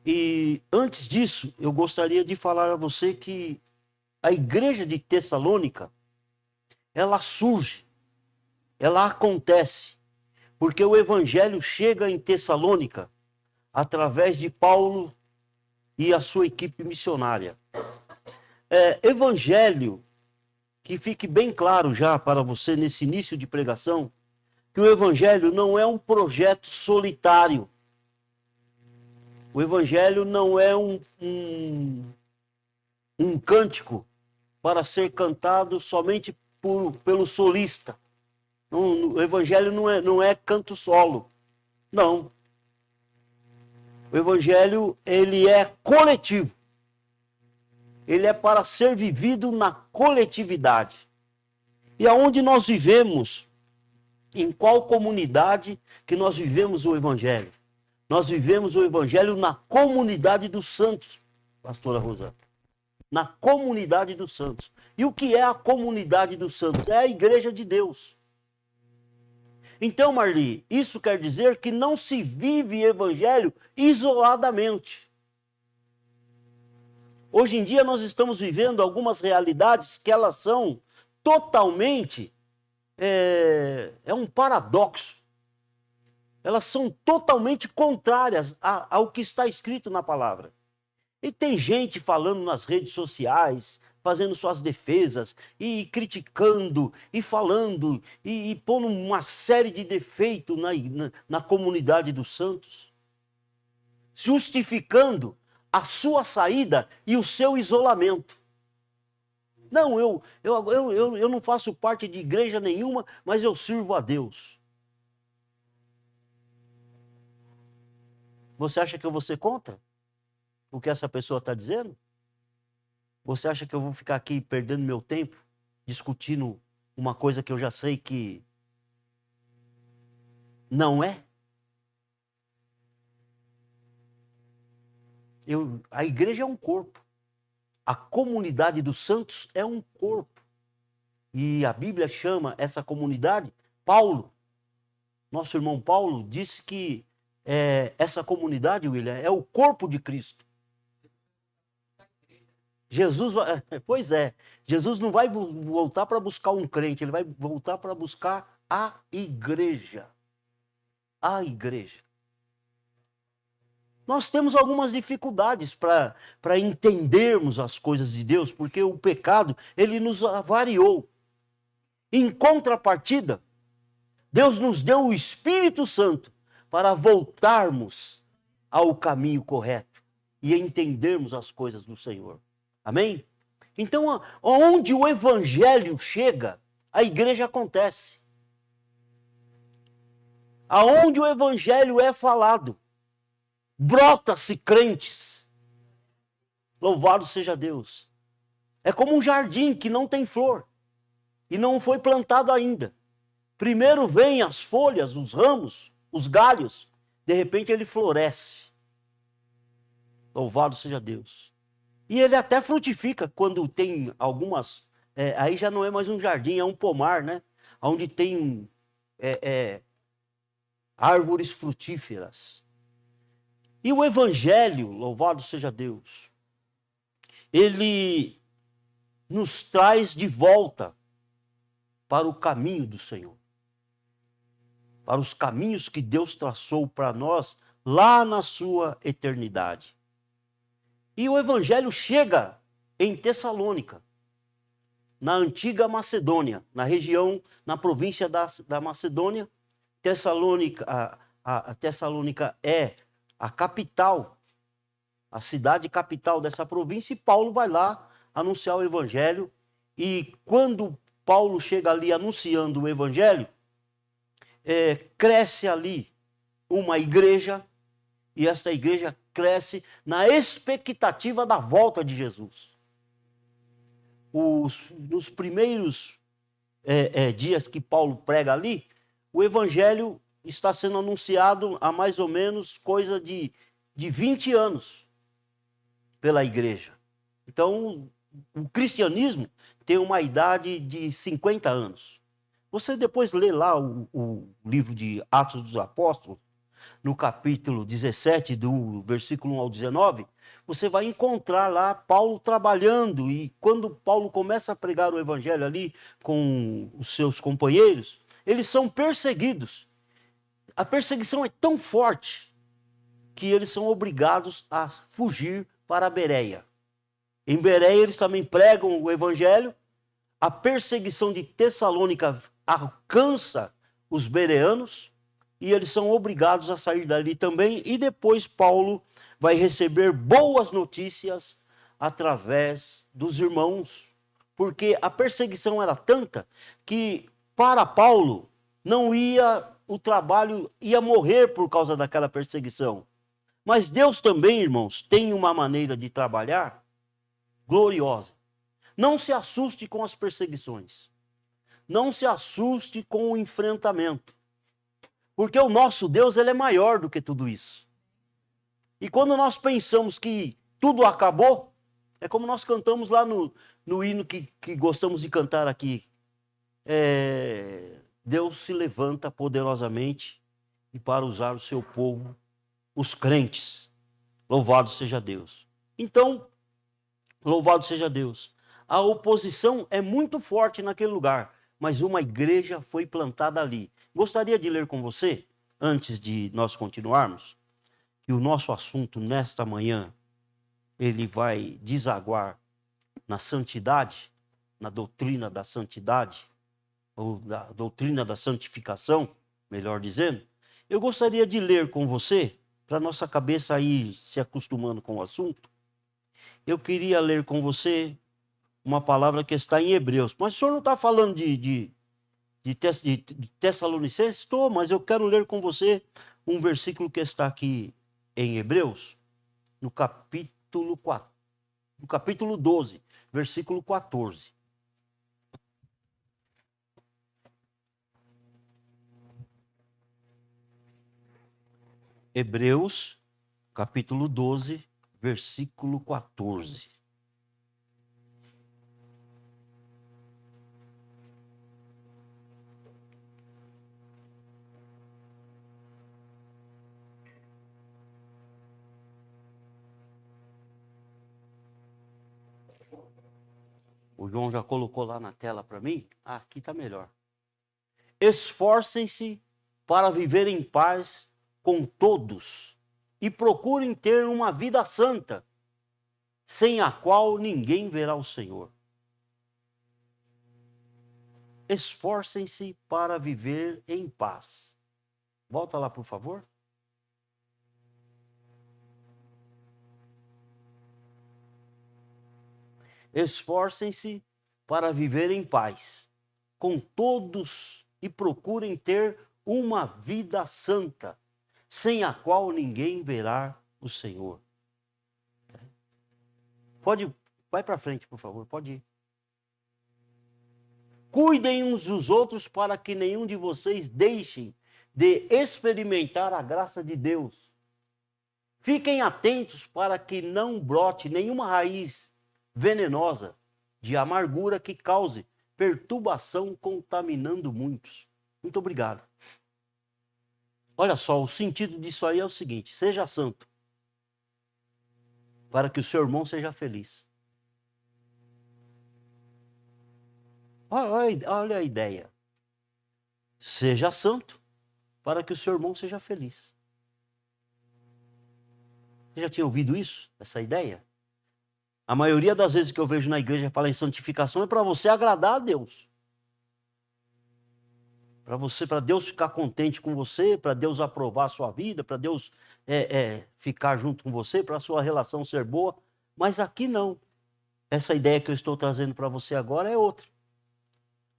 E antes disso, eu gostaria de falar a você que a igreja de Tessalônica, ela surge, ela acontece, porque o evangelho chega em Tessalônica através de Paulo e a sua equipe missionária. Evangelho, que fique bem claro já para você nesse início de pregação, que o evangelho não é um projeto solitário. O evangelho não é um cântico para ser cantado somente pelo solista. O evangelho não é canto solo. Não. O evangelho, ele é coletivo. Ele é para ser vivido na coletividade. E aonde nós vivemos, em qual comunidade que nós vivemos o evangelho? Nós vivemos o evangelho na comunidade dos santos, pastora Rosana. Na comunidade dos santos. E o que é a comunidade dos santos? É a igreja de Deus. Então, Marli, isso quer dizer que não se vive evangelho isoladamente. Hoje em dia nós estamos vivendo algumas realidades que elas são totalmente, é um paradoxo. Elas são totalmente contrárias ao que está escrito na palavra. E tem gente falando nas redes sociais, fazendo suas defesas, e criticando, e falando, e pondo uma série de defeitos na comunidade dos santos, justificando a sua saída e o seu isolamento. Não, eu não faço parte de igreja nenhuma, mas eu sirvo a Deus. Você acha que eu vou ser contra o que essa pessoa está dizendo? Você acha que eu vou ficar aqui perdendo meu tempo, discutindo uma coisa que eu já sei que não é? A igreja é um corpo. A comunidade dos santos é um corpo. E a Bíblia chama essa comunidade, Paulo, nosso irmão Paulo, disse que essa comunidade, William, é o corpo de Cristo. Jesus, pois é, Jesus não vai voltar para buscar um crente, ele vai voltar para buscar a igreja. A igreja. Nós temos algumas dificuldades para entendermos as coisas de Deus, porque o pecado, ele nos avariou. Em contrapartida, Deus nos deu o Espírito Santo para voltarmos ao caminho correto e entendermos as coisas do Senhor. Amém? Então, onde o evangelho chega, a igreja acontece. Aonde o evangelho é falado, brota-se crentes. Louvado seja Deus. É como um jardim que não tem flor e não foi plantado ainda. Primeiro vêm as folhas, os ramos, os galhos, de repente ele floresce. Louvado seja Deus. E ele até frutifica quando tem algumas, aí já não é mais um jardim, é um pomar, né? Onde tem árvores frutíferas. E o evangelho, louvado seja Deus, ele nos traz de volta para o caminho do Senhor. Para os caminhos que Deus traçou para nós lá na sua eternidade. E o evangelho chega em Tessalônica, na antiga Macedônia, na região, na província da Macedônia. A Tessalônica é a capital, a cidade capital dessa província, e Paulo vai lá anunciar o evangelho. E quando Paulo chega ali anunciando o evangelho, cresce ali uma igreja, e esta igreja cresce na expectativa da volta de Jesus. Nos primeiros dias que Paulo prega ali, o evangelho está sendo anunciado há mais ou menos coisa de 20 anos pela igreja. Então, o cristianismo tem uma idade de 50 anos. Você depois lê lá o livro de Atos dos Apóstolos, no capítulo 17, do versículo 1 ao 19, você vai encontrar lá Paulo trabalhando. E quando Paulo começa a pregar o evangelho ali com os seus companheiros, eles são perseguidos. A perseguição é tão forte que eles são obrigados a fugir para a Bereia. Em Bereia eles também pregam o evangelho. A perseguição de Tessalônica alcança os bereanos e eles são obrigados a sair dali também. E depois Paulo vai receber boas notícias através dos irmãos, porque a perseguição era tanta que para Paulo não ia, o trabalho ia morrer por causa daquela perseguição. Mas Deus também, irmãos, tem uma maneira de trabalhar gloriosa. Não se assuste com as perseguições. Não se assuste com o enfrentamento. Porque o nosso Deus, ele é maior do que tudo isso. E quando nós pensamos que tudo acabou, é como nós cantamos lá no hino que gostamos de cantar aqui. Deus se levanta poderosamente e para usar o seu povo, os crentes. Louvado seja Deus. Então, louvado seja Deus. A oposição é muito forte naquele lugar, mas uma igreja foi plantada ali. Gostaria de ler com você, antes de nós continuarmos, que o nosso assunto nesta manhã, ele vai desaguar na santidade, na doutrina da santidade, ou da doutrina da santificação, melhor dizendo. Eu gostaria de ler com você, para nossa cabeça ir se acostumando com o assunto. Eu queria ler com você uma palavra que está em Hebreus. Mas o senhor não está falando de Tessalonicenses? Estou, mas eu quero ler com você um versículo que está aqui em Hebreus, no capítulo 4, no capítulo 12, versículo 14. Hebreus, capítulo 12, versículo 14. O João já colocou lá na tela para mim. Aqui está melhor. Esforcem-se para viver em paz com todos e procurem ter uma vida santa, sem a qual ninguém verá o Senhor. Esforcem-se para viver em paz. Volta lá, por favor. Esforcem-se para viver em paz com todos e procurem ter uma vida santa, sem a qual ninguém verá o Senhor. Vai para frente, por favor, pode ir. Cuidem uns dos outros para que nenhum de vocês deixem de experimentar a graça de Deus. Fiquem atentos para que não brote nenhuma raiz venenosa de amargura que cause perturbação, contaminando muitos. Muito obrigado. Olha só, o sentido disso aí é o seguinte: seja santo, para que o seu irmão seja feliz. Olha a ideia. Seja santo, para que o seu irmão seja feliz. Você já tinha ouvido isso? Essa ideia? A maioria das vezes que eu vejo na igreja falar em santificação é para você agradar a Deus. Para Deus ficar contente com você, para Deus aprovar a sua vida, para Deus ficar junto com você, para a sua relação ser boa. Mas aqui não. Essa ideia que eu estou trazendo para você agora é outra.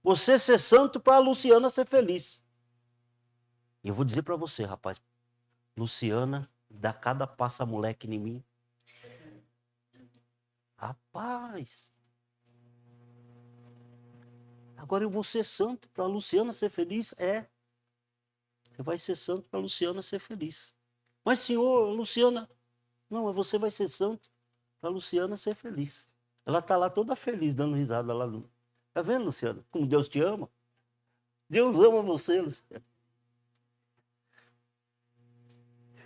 Você ser santo para a Luciana ser feliz. E eu vou dizer para você, rapaz, Luciana dá cada passa-moleque em mim. Rapaz, agora eu vou ser santo para a Luciana ser feliz? Você vai ser santo para a Luciana ser feliz. Mas, senhor, Luciana... Não, você vai ser santo para a Luciana ser feliz. Ela está lá toda feliz, dando risada lá. Está vendo, Luciana? Como Deus te ama? Deus ama você, Luciana.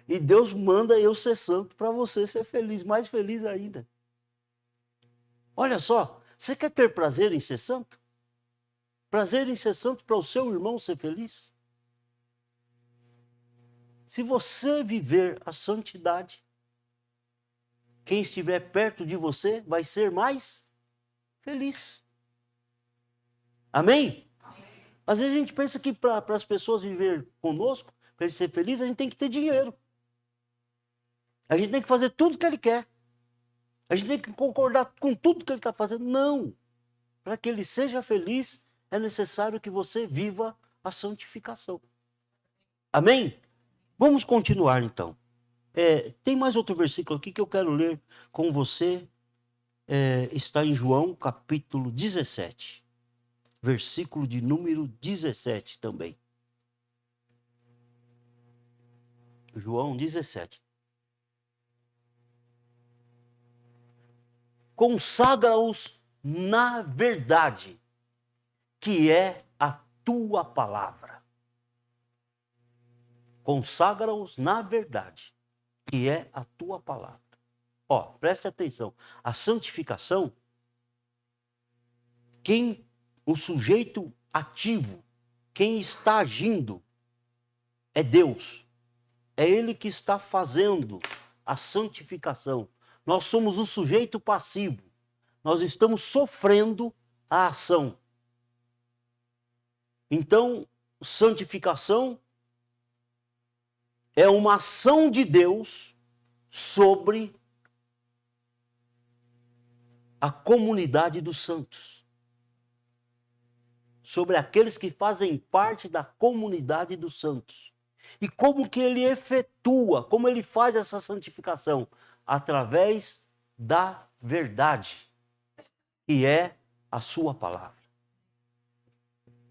E Deus manda eu ser santo para você ser feliz, mais feliz ainda. Olha só, você quer ter prazer em ser santo? Prazer em ser santo para o seu irmão ser feliz? Se você viver a santidade, quem estiver perto de você vai ser mais feliz. Amém? Às vezes a gente pensa que para as pessoas viver conosco, para ele ser feliz, a gente tem que ter dinheiro. A gente tem que fazer tudo que ele quer. A gente tem que concordar com tudo que ele está fazendo. Não. Para que ele seja feliz, é necessário que você viva a santificação. Amém? Vamos continuar então. Tem mais outro versículo aqui que eu quero ler com você. Está em João capítulo 17. Versículo de número 17 também. João 17. Consagra-os na verdade, que é a tua palavra. Consagra-os na verdade, que é a tua palavra. Ó, preste atenção. A santificação, o sujeito ativo, quem está agindo, é Deus. É Ele que está fazendo a santificação. Nós somos o sujeito passivo. Nós estamos sofrendo a ação. Então, santificação é uma ação de Deus sobre a comunidade dos santos. Sobre aqueles que fazem parte da comunidade dos santos. E como que ele efetua, como ele faz essa santificação? Através da verdade, que é a sua palavra.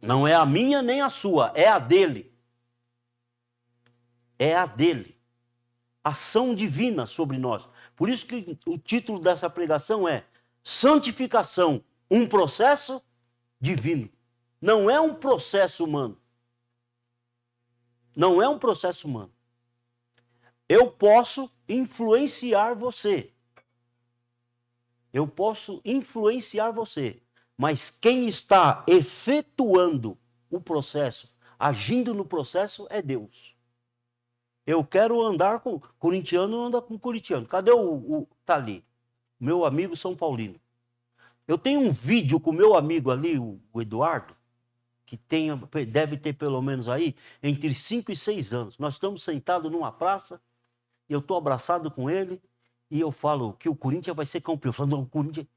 Não é a minha nem a sua, é a dele. É a dele. Ação divina sobre nós. Por isso que o título dessa pregação é Santificação, um processo divino. Não é um processo humano. Não é um processo humano. Eu posso influenciar você. Eu posso influenciar você. Mas quem está efetuando o processo, agindo no processo, é Deus. Eu quero andar com corintiano, anda com corintiano. Cadê tá ali? Meu amigo São Paulino. Eu tenho um vídeo com o meu amigo ali, o Eduardo, que deve ter pelo menos aí entre 5 e 6 anos. Nós estamos sentados numa praça, e eu estou abraçado com ele, e eu falo que o Corinthians vai ser campeão. Eu falo, não, Corinthians,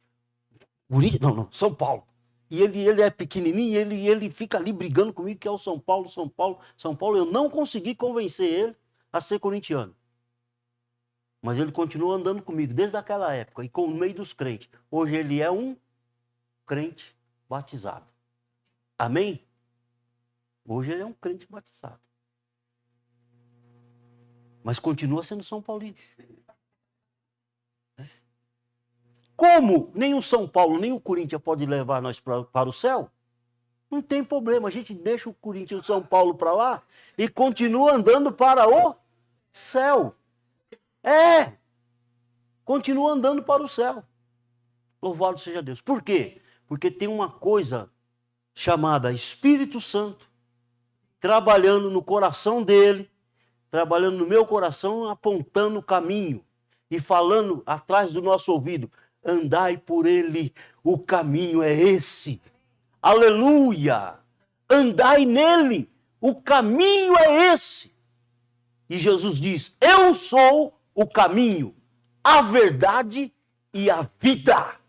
não, São Paulo. E ele é pequenininho, ele fica ali brigando comigo, que é o São Paulo. Eu não consegui convencer ele a ser corintiano. Mas ele continua andando comigo desde aquela época, e no meio dos crentes. Hoje ele é um crente batizado. Amém? Hoje ele é um crente batizado. Mas continua sendo São Paulino. Como nem o São Paulo, nem o Corinthians pode levar nós para o céu, não tem problema. A gente deixa o Corinthians e o São Paulo para lá e continua andando para o céu. Continua andando para o céu. Louvado seja Deus. Por quê? Porque tem uma coisa chamada Espírito Santo trabalhando no coração dele, trabalhando no meu coração, apontando o caminho e falando atrás do nosso ouvido: andai por ele, o caminho é esse. Aleluia! Andai nele, o caminho é esse. E Jesus diz: eu sou o caminho, a verdade e a vida.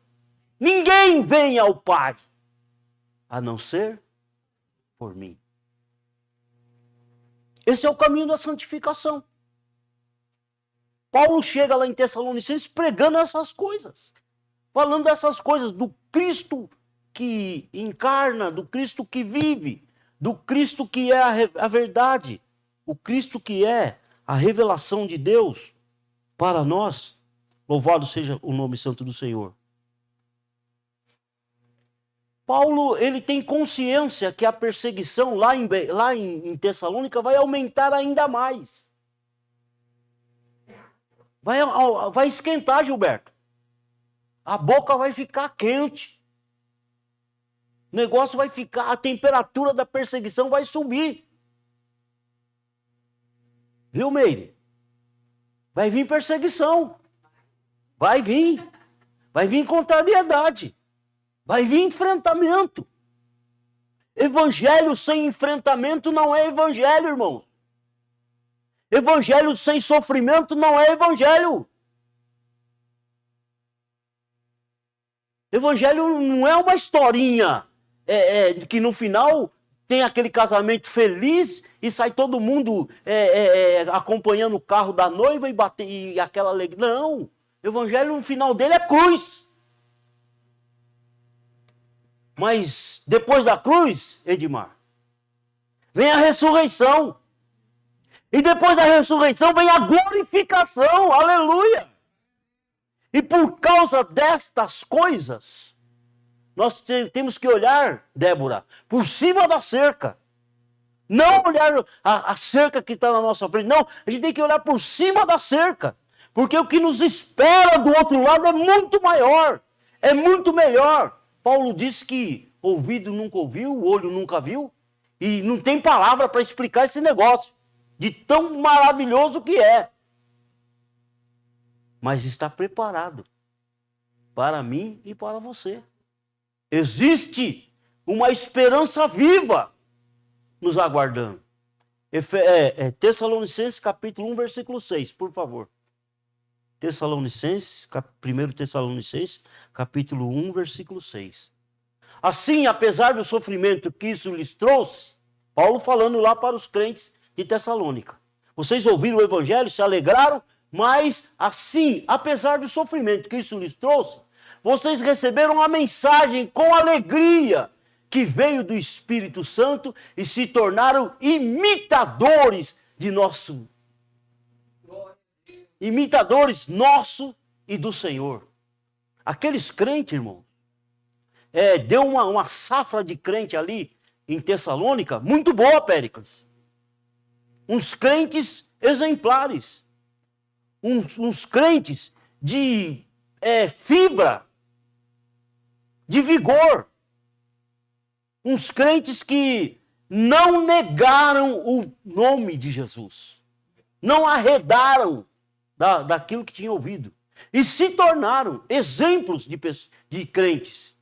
Ninguém vem ao Pai a não ser por mim. Esse é o caminho da santificação. Paulo chega lá em Tessalonicenses pregando essas coisas. Falando dessas coisas, do Cristo que encarna, do Cristo que vive, do Cristo que é a verdade, o Cristo que é a revelação de Deus para nós. Louvado seja o nome santo do Senhor. Paulo, ele tem consciência que a perseguição lá em Tessalônica vai aumentar ainda mais. Vai esquentar, Gilberto. A boca vai ficar quente. O negócio vai ficar, a temperatura da perseguição vai subir. Viu, Meire? Vai vir perseguição. Vai vir. Vai vir contrariedade. Vai vir enfrentamento. Evangelho sem enfrentamento não é evangelho, irmão. Evangelho sem sofrimento não é evangelho. Evangelho não é uma historinha que no final tem aquele casamento feliz e sai todo mundo acompanhando o carro da noiva e aquela alegria. Não, Evangelho no final dele é cruz. Mas depois da cruz, Edmar, vem a ressurreição. E depois da ressurreição vem a glorificação. Aleluia! E por causa destas coisas, nós temos que olhar, Débora, por cima da cerca. Não olhar a cerca que está na nossa frente. Não, a gente tem que olhar por cima da cerca. Porque o que nos espera do outro lado é muito maior. É muito melhor. Paulo disse que ouvido nunca ouviu, olho nunca viu. E não tem palavra para explicar esse negócio. De tão maravilhoso que é. Mas está preparado para mim e para você. Existe uma esperança viva nos aguardando. Tessalonicenses capítulo 1, versículo 6, por favor. 1 Tessalonicenses capítulo 1, versículo 6. Assim, apesar do sofrimento que isso lhes trouxe, Paulo falando lá para os crentes de Tessalônica. Vocês ouviram o evangelho, se alegraram, mas assim, apesar do sofrimento que isso lhes trouxe, vocês receberam a mensagem com alegria que veio do Espírito Santo e se tornaram imitadores de nosso. Imitadores nosso e do Senhor. Aqueles crentes, irmão, deu uma safra de crente ali em Tessalônica, muito boa, Péricles. Uns crentes exemplares. Uns crentes de fibra, de vigor. Uns crentes que não negaram o nome de Jesus. Não arredaram daquilo que tinham ouvido. E se tornaram exemplos de crentes.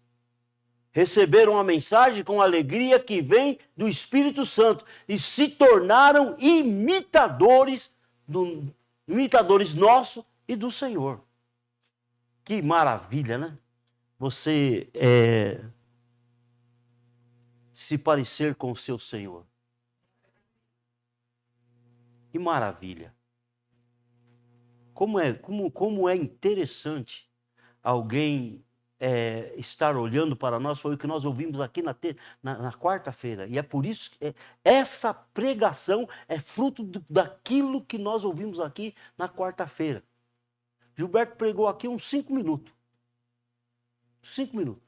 Receberam a mensagem com alegria que vem do Espírito Santo. E se tornaram imitadores nosso e do Senhor. Que maravilha, né? Você se parecer com o seu Senhor. Que maravilha. Como é interessante alguém estar olhando para nós. Foi o que nós ouvimos aqui na quarta-feira. E é por isso que essa pregação é fruto daquilo que nós ouvimos aqui na quarta-feira. Gilberto pregou aqui uns 5 minutos. 5 minutos.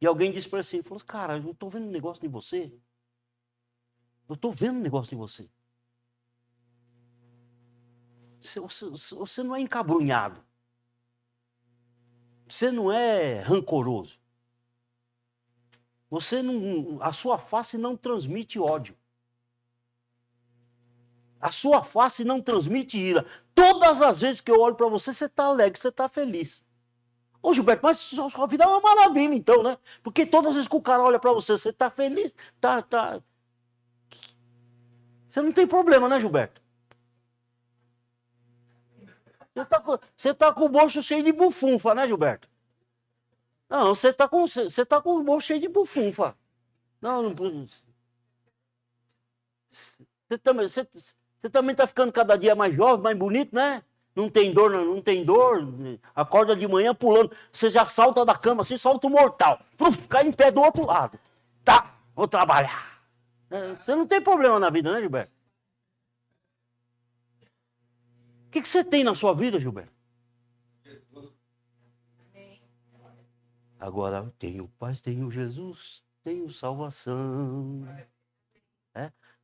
E alguém disse para ele, falou, cara, eu estou vendo um negócio em você. Eu estou vendo um negócio em você. Você não é encabrunhado. Você não é rancoroso. A sua face não transmite ódio. A sua face não transmite ira. Todas as vezes que eu olho para você, você está alegre, você está feliz. Ô Gilberto, mas sua vida é uma maravilha então, né? Porque todas as vezes que o cara olha para você, você está feliz, Você não tem problema, né, Gilberto? Você tá com o bolso cheio de bufunfa, né, Gilberto? Não, você tá com o bolso cheio de bufunfa. Não. Você também tá ficando cada dia mais jovem, mais bonito, né? Não tem dor. Acorda de manhã pulando. Você já salta da cama assim, solta o mortal. Cai em pé do outro lado. Tá, vou trabalhar. Você não tem problema na vida, né, Gilberto? O que você tem na sua vida, Gilberto? Agora eu tenho paz, tenho Jesus, tenho salvação.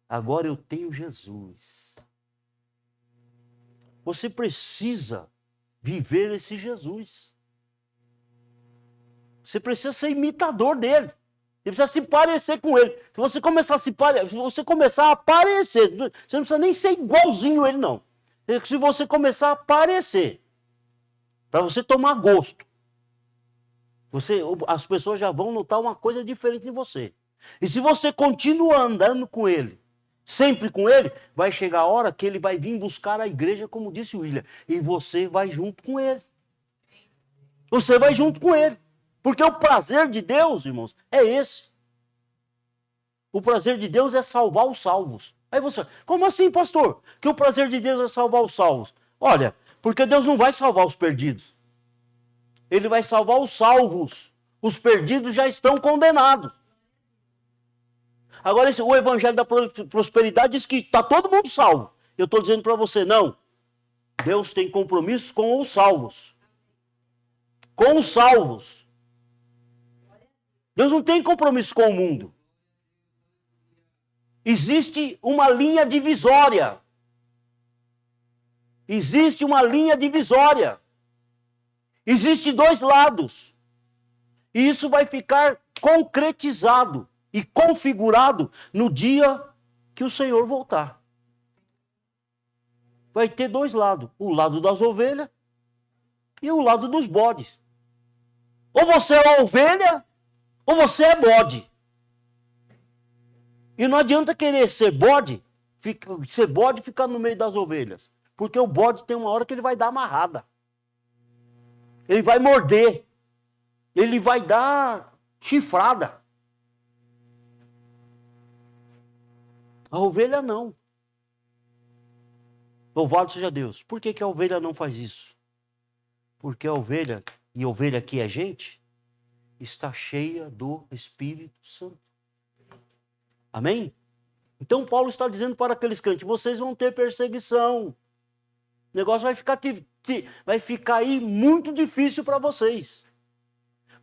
Agora eu tenho Jesus. Você precisa viver esse Jesus. Você precisa ser imitador dele. Você precisa se parecer com ele. Se você começar a aparecer, você não precisa nem ser igualzinho a ele, não. Se você começar a aparecer, para você tomar gosto, as pessoas já vão notar uma coisa diferente em você. E se você continua andando com ele, sempre com ele, vai chegar a hora que ele vai vir buscar a igreja, como disse o William, e você vai junto com ele. Você vai junto com ele. Porque o prazer de Deus, irmãos, é esse. O prazer de Deus é salvar os salvos. Aí você, como assim, pastor? Que o prazer de Deus é salvar os salvos? Olha, porque Deus não vai salvar os perdidos. Ele vai salvar os salvos. Os perdidos já estão condenados. Agora, o evangelho da prosperidade diz que está todo mundo salvo. Eu estou dizendo para você, não. Deus tem compromisso com os salvos. Com os salvos. Deus não tem compromisso com o mundo. Existe uma linha divisória. Existe uma linha divisória. Existem dois lados. E isso vai ficar concretizado e configurado no dia que o Senhor voltar. Vai ter dois lados. O lado das ovelhas e o lado dos bodes. Ou você é ovelha, ou você é bode. E não adianta querer ser bode e ficar no meio das ovelhas. Porque o bode tem uma hora que ele vai dar amarrada. Ele vai morder. Ele vai dar chifrada. A ovelha não. Louvado seja Deus. Por que a ovelha não faz isso? Porque a ovelha, e a ovelha aqui é gente, está cheia do Espírito Santo. Amém? Então Paulo está dizendo para aqueles crentes, vocês vão ter perseguição. O negócio vai ficar aí muito difícil para vocês.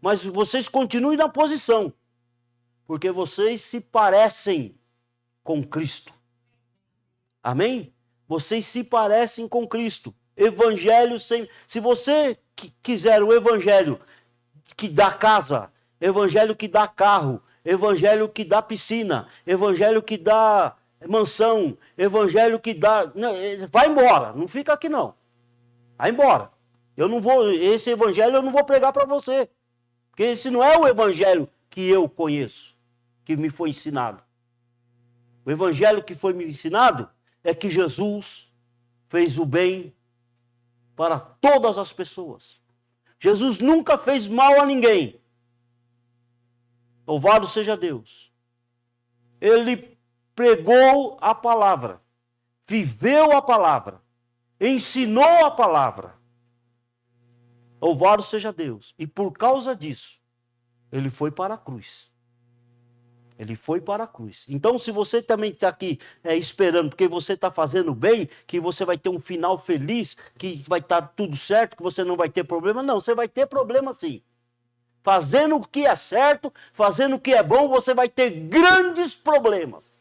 Mas vocês continuem na posição. Porque vocês se parecem com Cristo. Amém? Vocês se parecem com Cristo. Evangelho sem... Se você quiser o evangelho que dá casa, evangelho que dá carro, evangelho que dá piscina, evangelho que dá mansão, evangelho que dá... Não, vai embora, não fica aqui não. Vai embora. Esse evangelho eu não vou pregar para você. Porque esse não é o evangelho que eu conheço, que me foi ensinado. O evangelho que foi me ensinado é que Jesus fez o bem para todas as pessoas. Jesus nunca fez mal a ninguém. Louvado seja Deus. Ele pregou a palavra, viveu a palavra, ensinou a palavra. Louvado seja Deus. E por causa disso, ele foi para a cruz. Ele foi para a cruz. Então, se você também está aqui esperando, porque você está fazendo bem, que você vai ter um final feliz, que vai estar tudo certo, que você não vai ter problema, não, você vai ter problema sim. Fazendo o que é certo, fazendo o que é bom, você vai ter grandes problemas.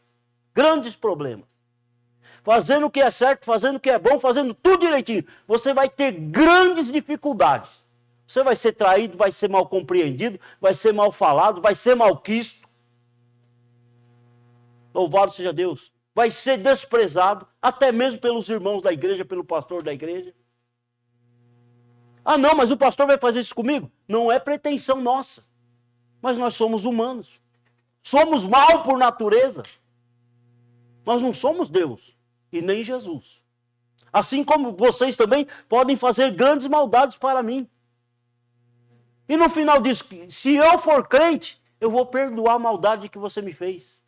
Grandes problemas. Fazendo o que é certo, fazendo o que é bom, fazendo tudo direitinho, você vai ter grandes dificuldades. Você vai ser traído, vai ser mal compreendido, vai ser mal falado, vai ser malquisto. Louvado seja Deus. Vai ser desprezado, até mesmo pelos irmãos da igreja, pelo pastor da igreja. Ah, não, mas o pastor vai fazer isso comigo? Não é pretensão nossa. Mas nós somos humanos. Somos mal por natureza. Nós não somos Deus e nem Jesus. Assim como vocês também podem fazer grandes maldades para mim. E no final disso, se eu for crente, eu vou perdoar a maldade que você me fez.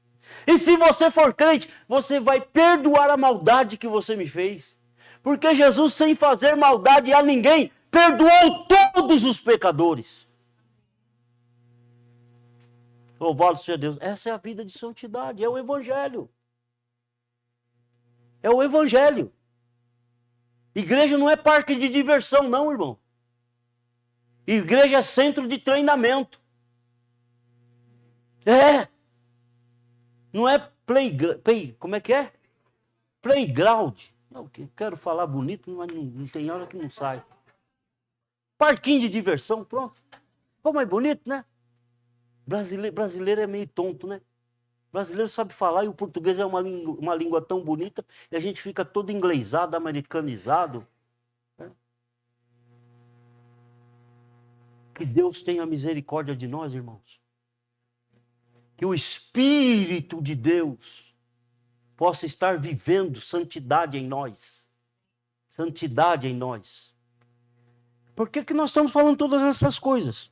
E se você for crente, você vai perdoar a maldade que você me fez. Porque Jesus, sem fazer maldade a ninguém, perdoou todos os pecadores. Louvado seja Deus. Essa é a vida de santidade, é o Evangelho. É o Evangelho. Igreja não é parque de diversão, não, irmão. Igreja é centro de treinamento. Não é como é que é? Playground. Eu quero falar bonito, mas não tem hora que não sai. Parquinho de diversão, pronto. Ficou mais bonito, né? Brasileiro é meio tonto, né? Brasileiro sabe falar e o português é uma língua tão bonita e a gente fica todo inglesado, americanizado. Né? Que Deus tenha misericórdia de nós, irmãos. Que o Espírito de Deus possa estar vivendo santidade em nós. Santidade em nós. Por que nós estamos falando todas essas coisas?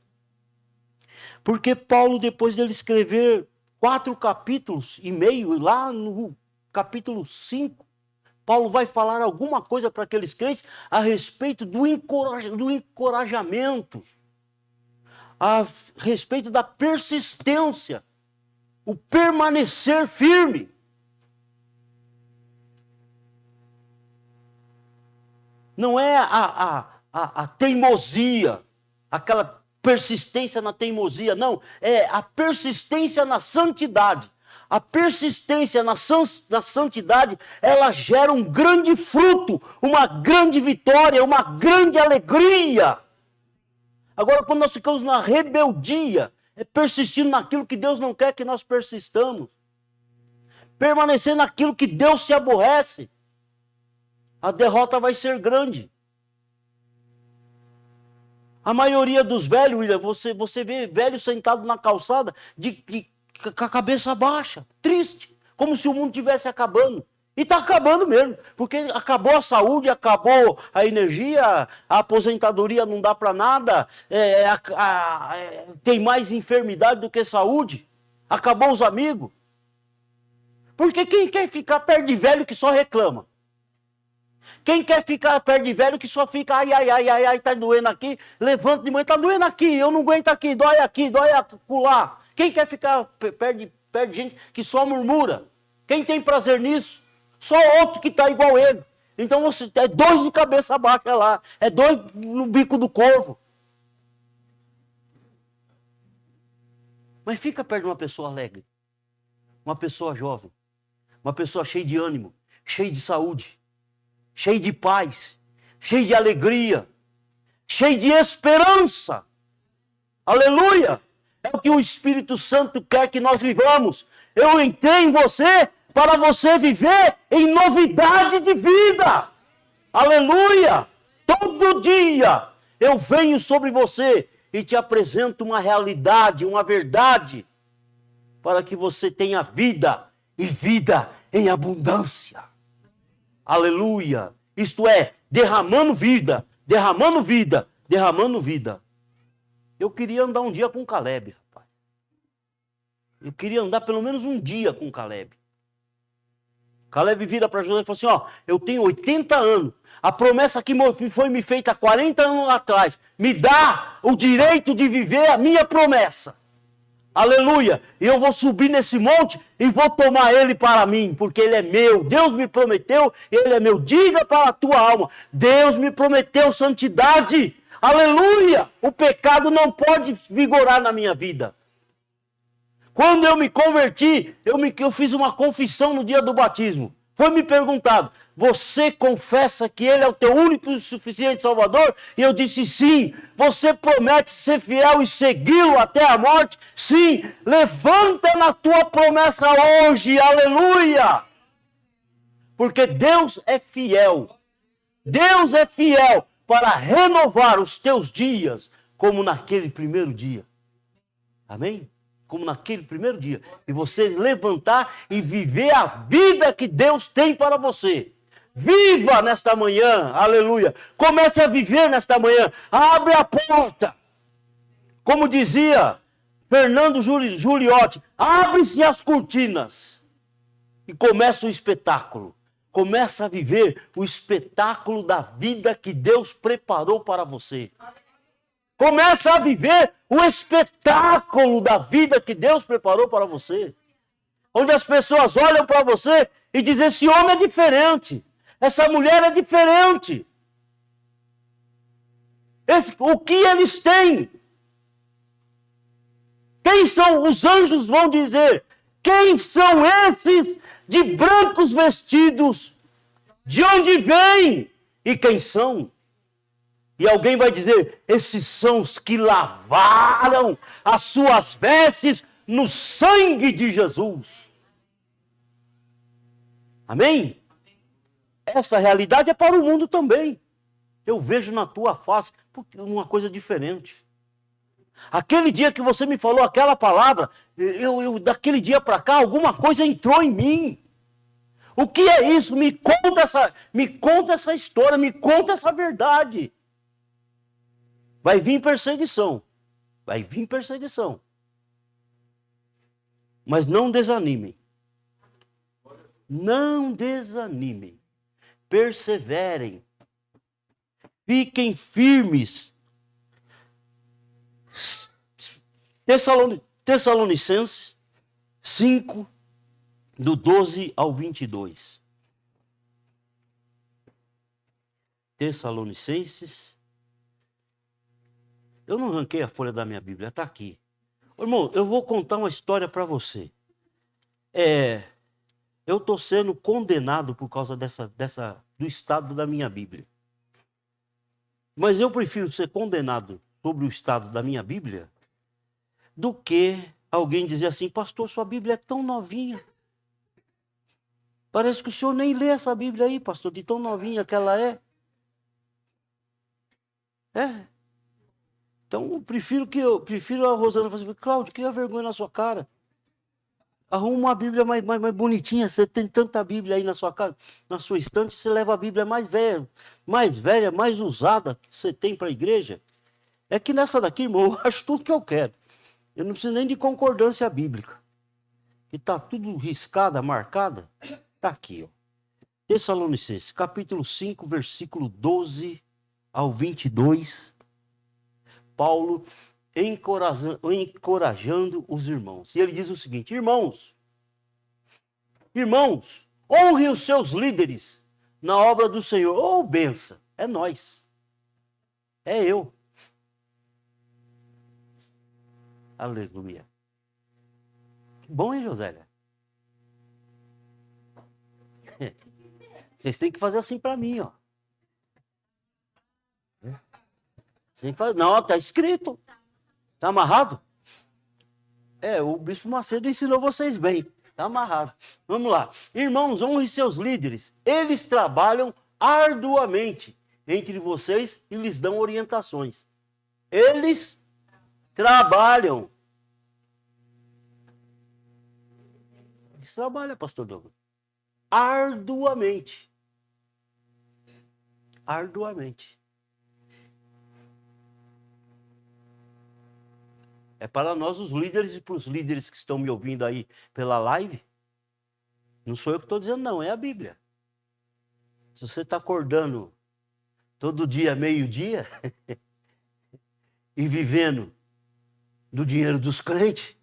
Porque Paulo, depois dele escrever 4 capítulos e meio, lá no capítulo 5, Paulo vai falar alguma coisa para aqueles crentes a respeito do encorajamento, a respeito da persistência, o permanecer firme. Não é a teimosia, aquela persistência na teimosia, não. É a persistência na santidade. A persistência na santidade, ela gera um grande fruto, uma grande vitória, uma grande alegria. Agora, quando nós ficamos na rebeldia, é persistindo naquilo que Deus não quer que nós persistamos. Permanecer naquilo que Deus se aborrece. A derrota vai ser grande. A maioria dos velhos, William, você vê velho sentado na calçada com a cabeça baixa, triste, como se o mundo estivesse acabando. E está acabando mesmo, porque acabou a saúde, acabou a energia, a aposentadoria não dá para nada, tem mais enfermidade do que saúde, acabou os amigos. Porque quem quer ficar perto de velho que só reclama? Quem quer ficar perto de velho que só fica, ai, tá doendo aqui, levanta de manhã, tá doendo aqui, eu não aguento aqui, dói acolá. Quem quer ficar perto de gente que só murmura? Quem tem prazer nisso? Só outro que está igual ele. Então você é 2 de cabeça baixa lá, é 2 no bico do corvo. Mas fica perto de uma pessoa alegre, uma pessoa jovem, uma pessoa cheia de ânimo, cheia de saúde, cheio de paz, cheio de alegria, cheio de esperança. Aleluia! É o que o Espírito Santo quer que nós vivamos. Eu entrei em você para você viver em novidade de vida. Aleluia! Todo dia eu venho sobre você e te apresento uma realidade, uma verdade, para que você tenha vida e vida em abundância. Aleluia! Isto é, derramando vida, derramando vida, derramando vida. Eu queria andar um dia com Caleb, rapaz. Eu queria andar pelo menos um dia com Caleb. Caleb vira para José e fala assim, ó, eu tenho 80 anos. A promessa que foi me feita há 40 anos atrás, me dá o direito de viver a minha promessa. Aleluia! E eu vou subir nesse monte e vou tomar ele para mim, porque ele é meu. Deus me prometeu, ele é meu. Diga para a tua alma, Deus me prometeu santidade. Aleluia! O pecado não pode vigorar na minha vida. Quando eu me converti, eu fiz uma confissão no dia do batismo. Foi me perguntado, você confessa que ele é o teu único e suficiente Salvador? E eu disse sim. Você promete ser fiel e segui-lo até a morte? Sim. Levanta na tua promessa hoje, aleluia! Porque Deus é fiel. Deus é fiel para renovar os teus dias como naquele primeiro dia. Amém? Como naquele primeiro dia. E você levantar e viver a vida que Deus tem para você. Viva nesta manhã, aleluia. Comece a viver nesta manhã. Abre a porta. Como dizia Fernando Giuliotti, abre-se as cortinas. E começa o espetáculo. Começa a viver o espetáculo da vida que Deus preparou para você. Começa a viver o espetáculo da vida que Deus preparou para você. Onde as pessoas olham para você e dizem, esse homem é diferente. Essa mulher é diferente. O que eles têm? Quem são? Os anjos vão dizer, quem são esses de brancos vestidos, De onde vêm e quem são? E alguém vai dizer, esses são os que lavaram as suas vestes no sangue de Jesus. Amém? Essa realidade é para o mundo também. Eu vejo na tua face uma coisa diferente. Aquele dia que você me falou aquela palavra, daquele dia para cá, alguma coisa entrou em mim. O que é isso? Me conta essa história, me conta essa verdade. Vai vir perseguição. Vai vir perseguição. Mas não desanimem. Não desanimem. Perseverem. Fiquem firmes. Tessalonicenses 5, do 12 ao 22. Tessalonicenses. Eu não arranquei a folha da minha Bíblia, está aqui. Irmão, eu vou contar uma história para você. Eu estou sendo condenado por causa do estado da minha Bíblia. Mas eu prefiro ser condenado sobre o estado da minha Bíblia do que alguém dizer assim, pastor, sua Bíblia é tão novinha. Parece que o senhor nem lê essa Bíblia aí, pastor, de tão novinha que ela é. Então, eu prefiro a Rosana falar assim, Cláudio, cria vergonha na sua cara. Arruma uma Bíblia mais bonitinha, você tem tanta Bíblia aí na sua casa, na sua estante, você leva a Bíblia mais velha, mais usada que você tem para a igreja. É que nessa daqui, irmão, eu acho tudo que eu quero. Eu não preciso nem de concordância bíblica. Que está tudo riscada, marcada. Está aqui, ó. Tessalonicenses, capítulo 5, versículo 12 ao 22. Paulo encorajando os irmãos. E ele diz o seguinte, irmãos, honre os seus líderes na obra do Senhor. Ô, benção, é nós. É eu. Aleluia. Que bom, hein, Josélia? Vocês têm que fazer assim para mim, ó. Não, tá escrito. Tá amarrado? O Bispo Macedo ensinou vocês bem. Tá amarrado. Vamos lá. Irmãos, honre seus líderes. Eles trabalham arduamente entre vocês e lhes dão orientações. Eles trabalham. Eles trabalham, pastor Douglas. Arduamente. Arduamente. É para nós, os líderes, e para os líderes que estão me ouvindo aí pela live. Não sou eu que estou dizendo, não, é a Bíblia. Se você está acordando todo dia, meio-dia, e vivendo do dinheiro dos crentes,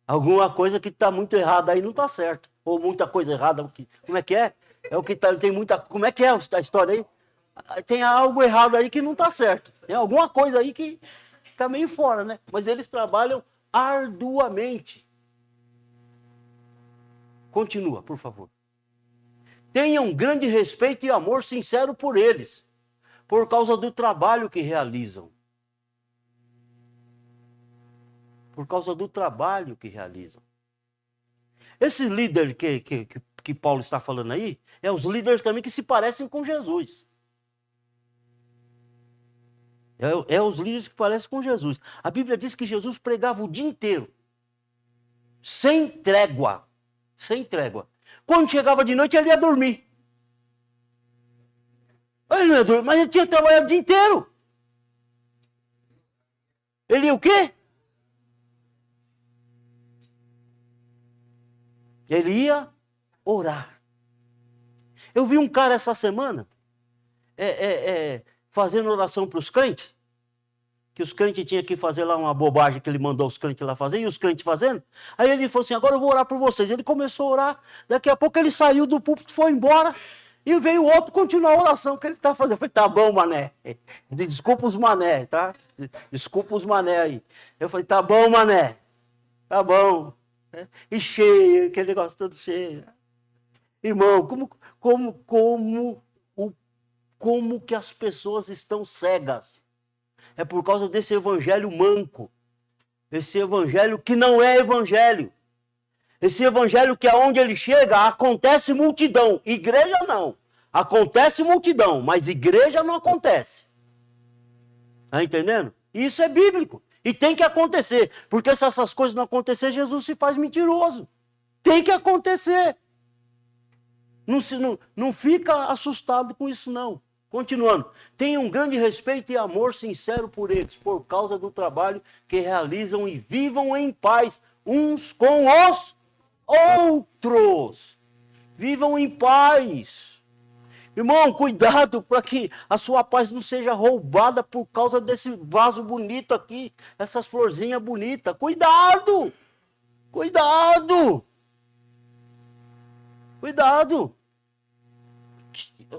alguma coisa que está muito errada aí não está certo. Ou muita coisa errada. Como é que é? É o que tem muita. Como é que é a história aí? Tem algo errado aí que não está certo. Tem alguma coisa aí que está meio fora, né? Mas eles trabalham arduamente. Continua, por favor. Tenham grande respeito e amor sincero por eles, por causa do trabalho que realizam. Por causa do trabalho que realizam. Esse líder que Paulo está falando aí, é os líderes também que se parecem com Jesus. É os líderes que parecem com Jesus. A Bíblia diz que Jesus pregava o dia inteiro. Sem trégua. Sem trégua. Quando chegava de noite, ele ia dormir. Ele não ia dormir, mas ele tinha trabalhado o dia inteiro. Ele ia o quê? Ele ia orar. Eu vi um cara essa semana fazendo oração para os crentes, que os crentes tinham que fazer lá uma bobagem que ele mandou os crentes lá fazer, e os crentes fazendo. Aí ele falou assim, agora eu vou orar por vocês. Ele começou a orar, daqui a pouco ele saiu do púlpito, foi embora, e veio o outro continuar a oração que ele está fazendo. Eu falei, tá bom, mané. Desculpa os mané, tá? Desculpa os mané aí. Eu falei, tá bom, mané. Tá bom. E cheio, aquele negócio todo cheio. Irmão, como que as pessoas estão cegas? É por causa desse evangelho manco. Esse evangelho que não é evangelho. Esse evangelho que aonde ele chega, acontece multidão. Igreja não. Acontece multidão, mas igreja não acontece. Tá entendendo? Isso é bíblico. E tem que acontecer. Porque se essas coisas não acontecerem, Jesus se faz mentiroso. Tem que acontecer. Não fica assustado com isso, não. Continuando. Tenha um grande respeito e amor sincero por eles, por causa do trabalho que realizam e vivam em paz uns com os outros. Vivam em paz. Irmão, cuidado para que a sua paz não seja roubada por causa desse vaso bonito aqui, essas florzinhas bonitas. Cuidado! Cuidado! Cuidado!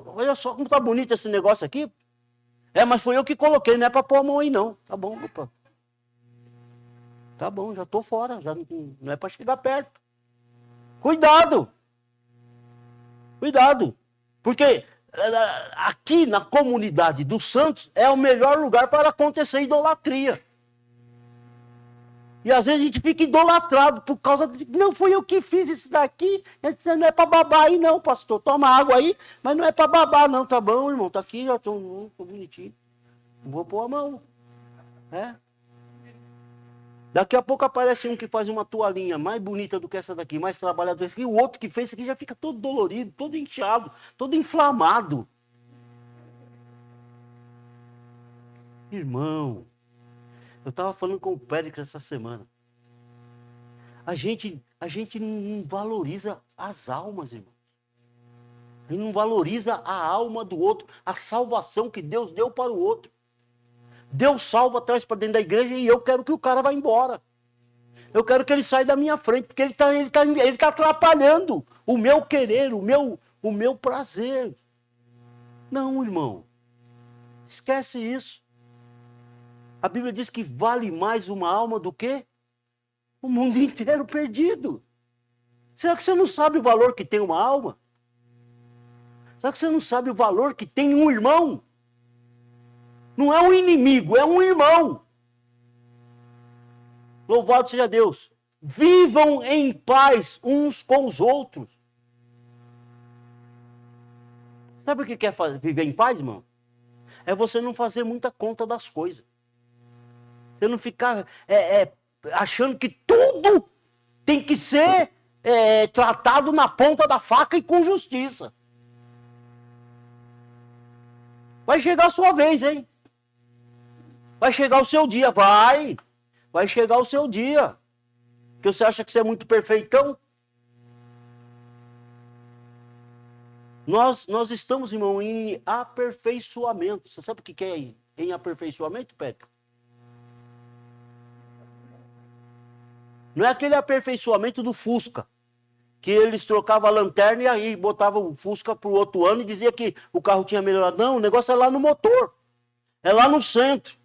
Olha só como tá bonito esse negócio aqui. Mas foi eu que coloquei, não é para pôr a mão aí não. Tá bom, opa. Tá bom, já tô fora, já não é para chegar perto. Cuidado! Cuidado! Porque aqui na comunidade dos santos é o melhor lugar para acontecer idolatria. E às vezes a gente fica idolatrado por causa de... Não, fui eu que fiz isso daqui. Não é para babar aí não, pastor. Toma água aí, mas não é para babar não. Tá bom, irmão, tá aqui, já tô bonitinho. Não vou pôr a mão. Daqui a pouco aparece um que faz uma toalhinha mais bonita do que essa daqui, mais trabalhadora. E o outro que fez isso aqui já fica todo dolorido, todo inchado, todo inflamado. Irmão, eu estava falando com o Péricles essa semana. A gente não valoriza as almas, irmão. A gente não valoriza a alma do outro, a salvação que Deus deu para o outro. Deus salva, traz para dentro da igreja e eu quero que o cara vá embora. Eu quero que ele saia da minha frente, porque ele tá atrapalhando o meu querer, o meu prazer. Não, irmão. Esquece isso. A Bíblia diz que vale mais uma alma do que o mundo inteiro perdido. Será que você não sabe o valor que tem uma alma? Será que você não sabe o valor que tem um irmão? Não é um inimigo, é um irmão. Louvado seja Deus. Vivam em paz uns com os outros. Sabe o que é viver em paz, irmão? É você não fazer muita conta das coisas. Você não ficar achando que tudo tem que ser tratado na ponta da faca e com justiça. Vai chegar a sua vez, hein? Vai chegar o seu dia, vai chegar o seu dia. Que você acha que você é muito perfeitão? Nós estamos, irmão, em aperfeiçoamento. Você sabe o que é em aperfeiçoamento, Pedro? Não é aquele aperfeiçoamento do Fusca, que eles trocavam a lanterna e aí botavam o Fusca para o outro ano e dizia que o carro tinha melhorado. Não, o negócio é lá no motor. É lá no centro.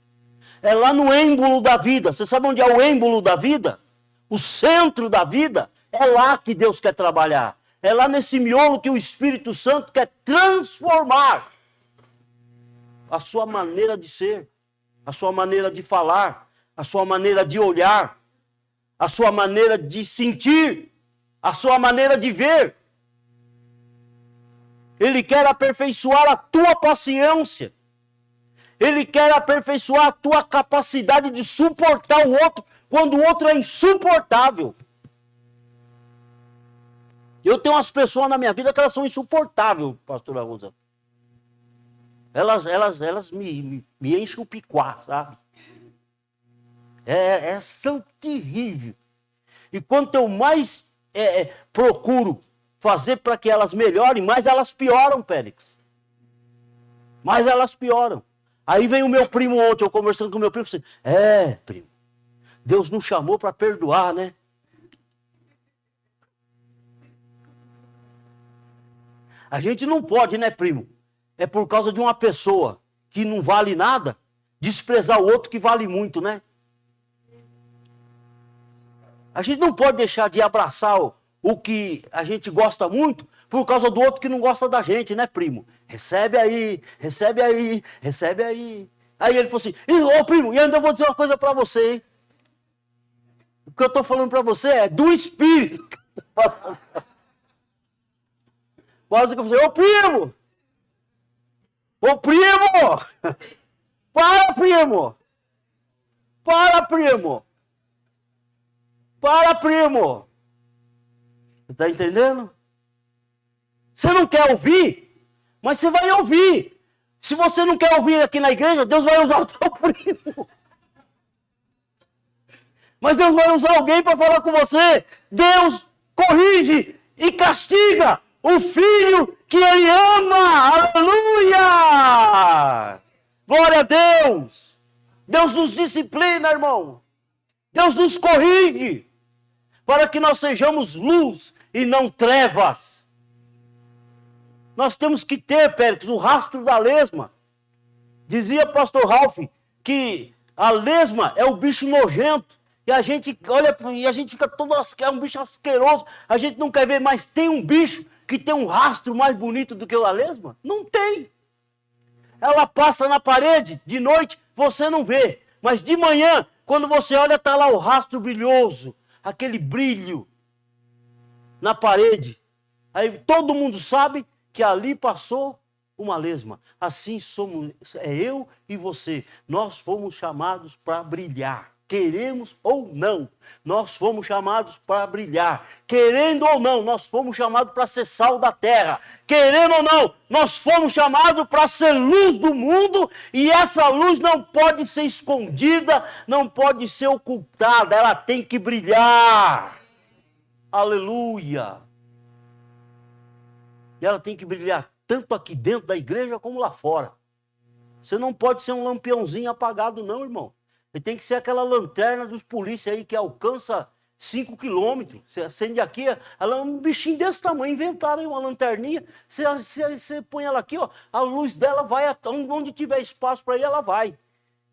É lá no êmbolo da vida. Você sabe onde é o êmbolo da vida? O centro da vida. É lá que Deus quer trabalhar. É lá nesse miolo que o Espírito Santo quer transformar a sua maneira de ser, a sua maneira de falar, a sua maneira de olhar, a sua maneira de sentir, a sua maneira de ver. Ele quer aperfeiçoar a tua paciência. Ele quer aperfeiçoar a tua capacidade de suportar o outro quando o outro é insuportável. Eu tenho umas pessoas na minha vida que elas são insuportáveis, pastora Rosa. Elas me enchem o picuá, sabe? São terríveis. E quanto eu mais procuro fazer para que elas melhorem, mais elas pioram, Péricles. Mais elas pioram. Aí vem o meu primo ontem, eu conversando com o meu primo, assim, primo, Deus nos chamou para perdoar, né? A gente não pode, né, primo? É por causa de uma pessoa que não vale nada, desprezar o outro que vale muito, né? A gente não pode deixar de abraçar o que a gente gosta muito por causa do outro que não gosta da gente, né, primo? Recebe aí, recebe aí, recebe aí. Aí ele falou assim, ô primo, e ainda eu vou dizer uma coisa para você, hein? O que eu estou falando para você é do Espírito. Quase que eu falei, ô primo! Ô primo! Para, primo! Para, primo! Para, primo! Você está entendendo? Você não quer ouvir? Mas você vai ouvir. Se você não quer ouvir aqui na igreja, Deus vai usar o teu primo. Mas Deus vai usar alguém para falar com você. Deus corrige e castiga o filho que ele ama. Aleluia! Glória a Deus! Deus nos disciplina, irmão. Deus nos corrige para que nós sejamos luz e não trevas. Nós temos que ter, Péricles, o rastro da lesma. Dizia pastor Ralph que a lesma é o bicho nojento. E a gente olha e a gente fica todo é um bicho asqueroso. A gente não quer ver, mas tem um bicho que tem um rastro mais bonito do que a lesma? Não tem. Ela passa na parede, de noite você não vê. Mas de manhã, quando você olha, está lá o rastro brilhoso. Aquele brilho na parede. Aí todo mundo sabe que ali passou uma lesma. Assim somos, é eu e você. Nós fomos chamados para brilhar. Queremos ou não, nós fomos chamados para brilhar. Querendo ou não, nós fomos chamados para ser sal da terra. Querendo ou não, nós fomos chamados para ser luz do mundo. E essa luz não pode ser escondida, não pode ser ocultada. Ela tem que brilhar. Aleluia. E ela tem que brilhar tanto aqui dentro da igreja como lá fora. Você não pode ser um lampiãozinho apagado não, irmão. Ele tem que ser aquela lanterna dos polícias aí que alcança 5 quilômetros. Você acende aqui, ela é um bichinho desse tamanho. Inventaram aí uma lanterninha. Você põe ela aqui, ó, a luz dela vai até onde tiver espaço para ir, ela vai.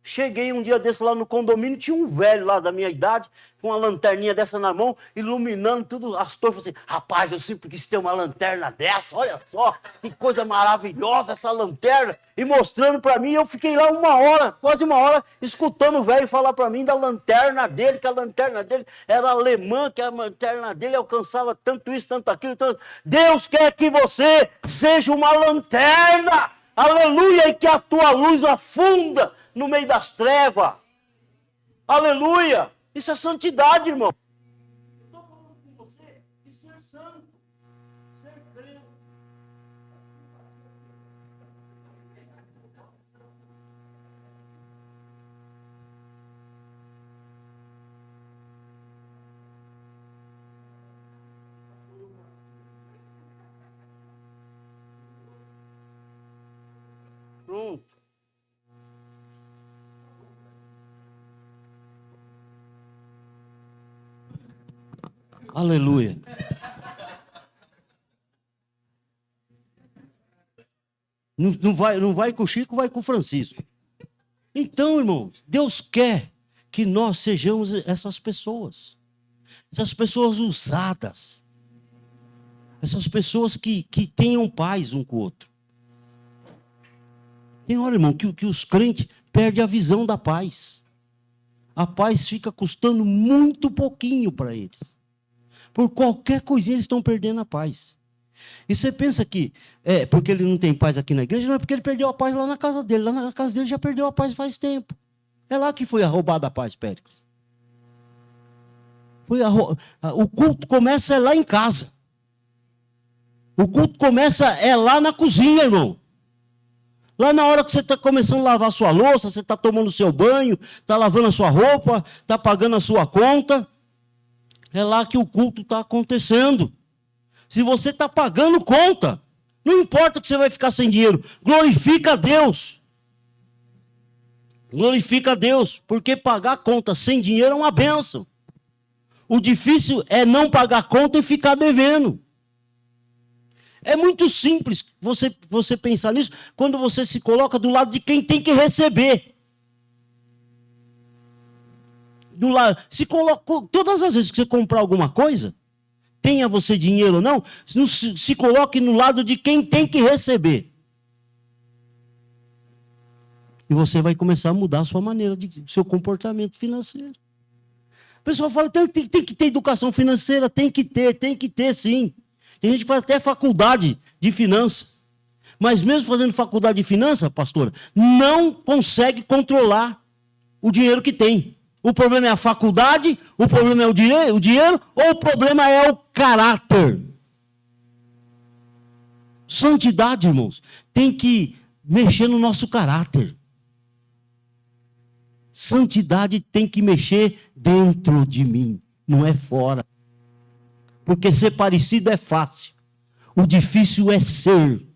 Cheguei um dia desse lá no condomínio, tinha um velho lá da minha idade, com uma lanterninha dessa na mão, iluminando tudo, as torres. Falei assim, rapaz, eu sempre quis ter uma lanterna dessa, olha só, que coisa maravilhosa essa lanterna. E mostrando para mim, eu fiquei lá uma hora, quase uma hora, escutando o velho falar para mim da lanterna dele, que a lanterna dele era alemã, que a lanterna dele alcançava tanto isso, tanto aquilo, tanto... Deus quer que você seja uma lanterna, aleluia, e que a tua luz afunda no meio das trevas. Aleluia. Isso é santidade, irmão. Eu estou falando com você de ser santo, ser crente. Pronto. Aleluia. Não vai com o Chico, vai com o Francisco. Então, irmãos, Deus quer que nós sejamos essas pessoas usadas, essas pessoas que tenham paz um com o outro. Tem hora, irmão, que os crentes perdem a visão da paz. A paz fica custando muito pouquinho para eles. Por qualquer coisinha eles estão perdendo a paz. E você pensa que porque ele não tem paz aqui na igreja, não é porque ele perdeu a paz lá na casa dele. Lá na casa dele já perdeu a paz faz tempo. É lá que foi roubada a paz, Péricles. O culto começa lá em casa. O culto começa lá na cozinha, irmão. Lá na hora que você está começando a lavar a sua louça, você está tomando o seu banho, está lavando a sua roupa, está pagando a sua conta. É lá que o culto está acontecendo. Se você está pagando conta, não importa que você vai ficar sem dinheiro, glorifica a Deus. Glorifica a Deus, porque pagar conta sem dinheiro é uma bênção. O difícil é não pagar conta e ficar devendo. É muito simples você pensar nisso quando você se coloca do lado de quem tem que receber. Do lado, se coloca, todas as vezes que você comprar alguma coisa, tenha você dinheiro ou não, se coloque no lado de quem tem que receber. E você vai começar a mudar a sua maneira, seu comportamento financeiro. O pessoal fala, tem que ter educação financeira, tem que ter sim. Tem gente que faz até faculdade de finanças. Mas mesmo fazendo faculdade de finanças, pastora, não consegue controlar o dinheiro que tem. O problema é a faculdade, o problema é o dinheiro, ou o problema é o caráter. Santidade, irmãos, tem que mexer no nosso caráter. Santidade tem que mexer dentro de mim, não é fora. Porque ser parecido é fácil. O difícil é ser.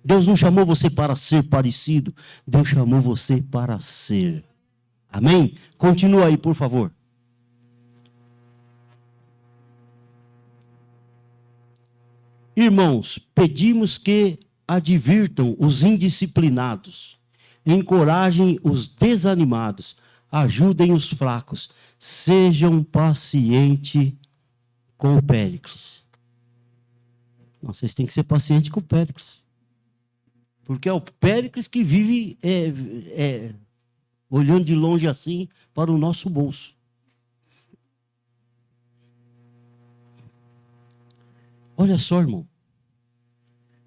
Deus não chamou você para ser parecido. Deus chamou você para ser. Amém? Continua aí, por favor. Irmãos, pedimos que advirtam os indisciplinados, encorajem os desanimados, ajudem os fracos, sejam pacientes com o Péricles. Não, vocês têm que ser pacientes com o Péricles. Porque é o Péricles que vive olhando de longe assim para o nosso bolso. Olha só, irmão.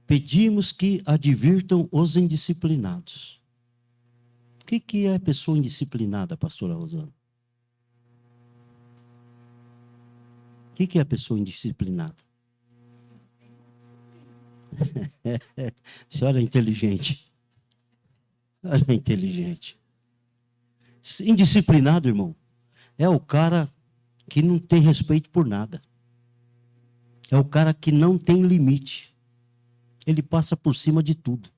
Pedimos que advirtam os indisciplinados. O que é pessoa indisciplinada, pastora Rosana? O que é pessoa indisciplinada? A senhora é inteligente. A senhora é inteligente. Indisciplinado, irmão, é o cara que não tem respeito por nada. É o cara que não tem limite. Ele passa por cima de tudo.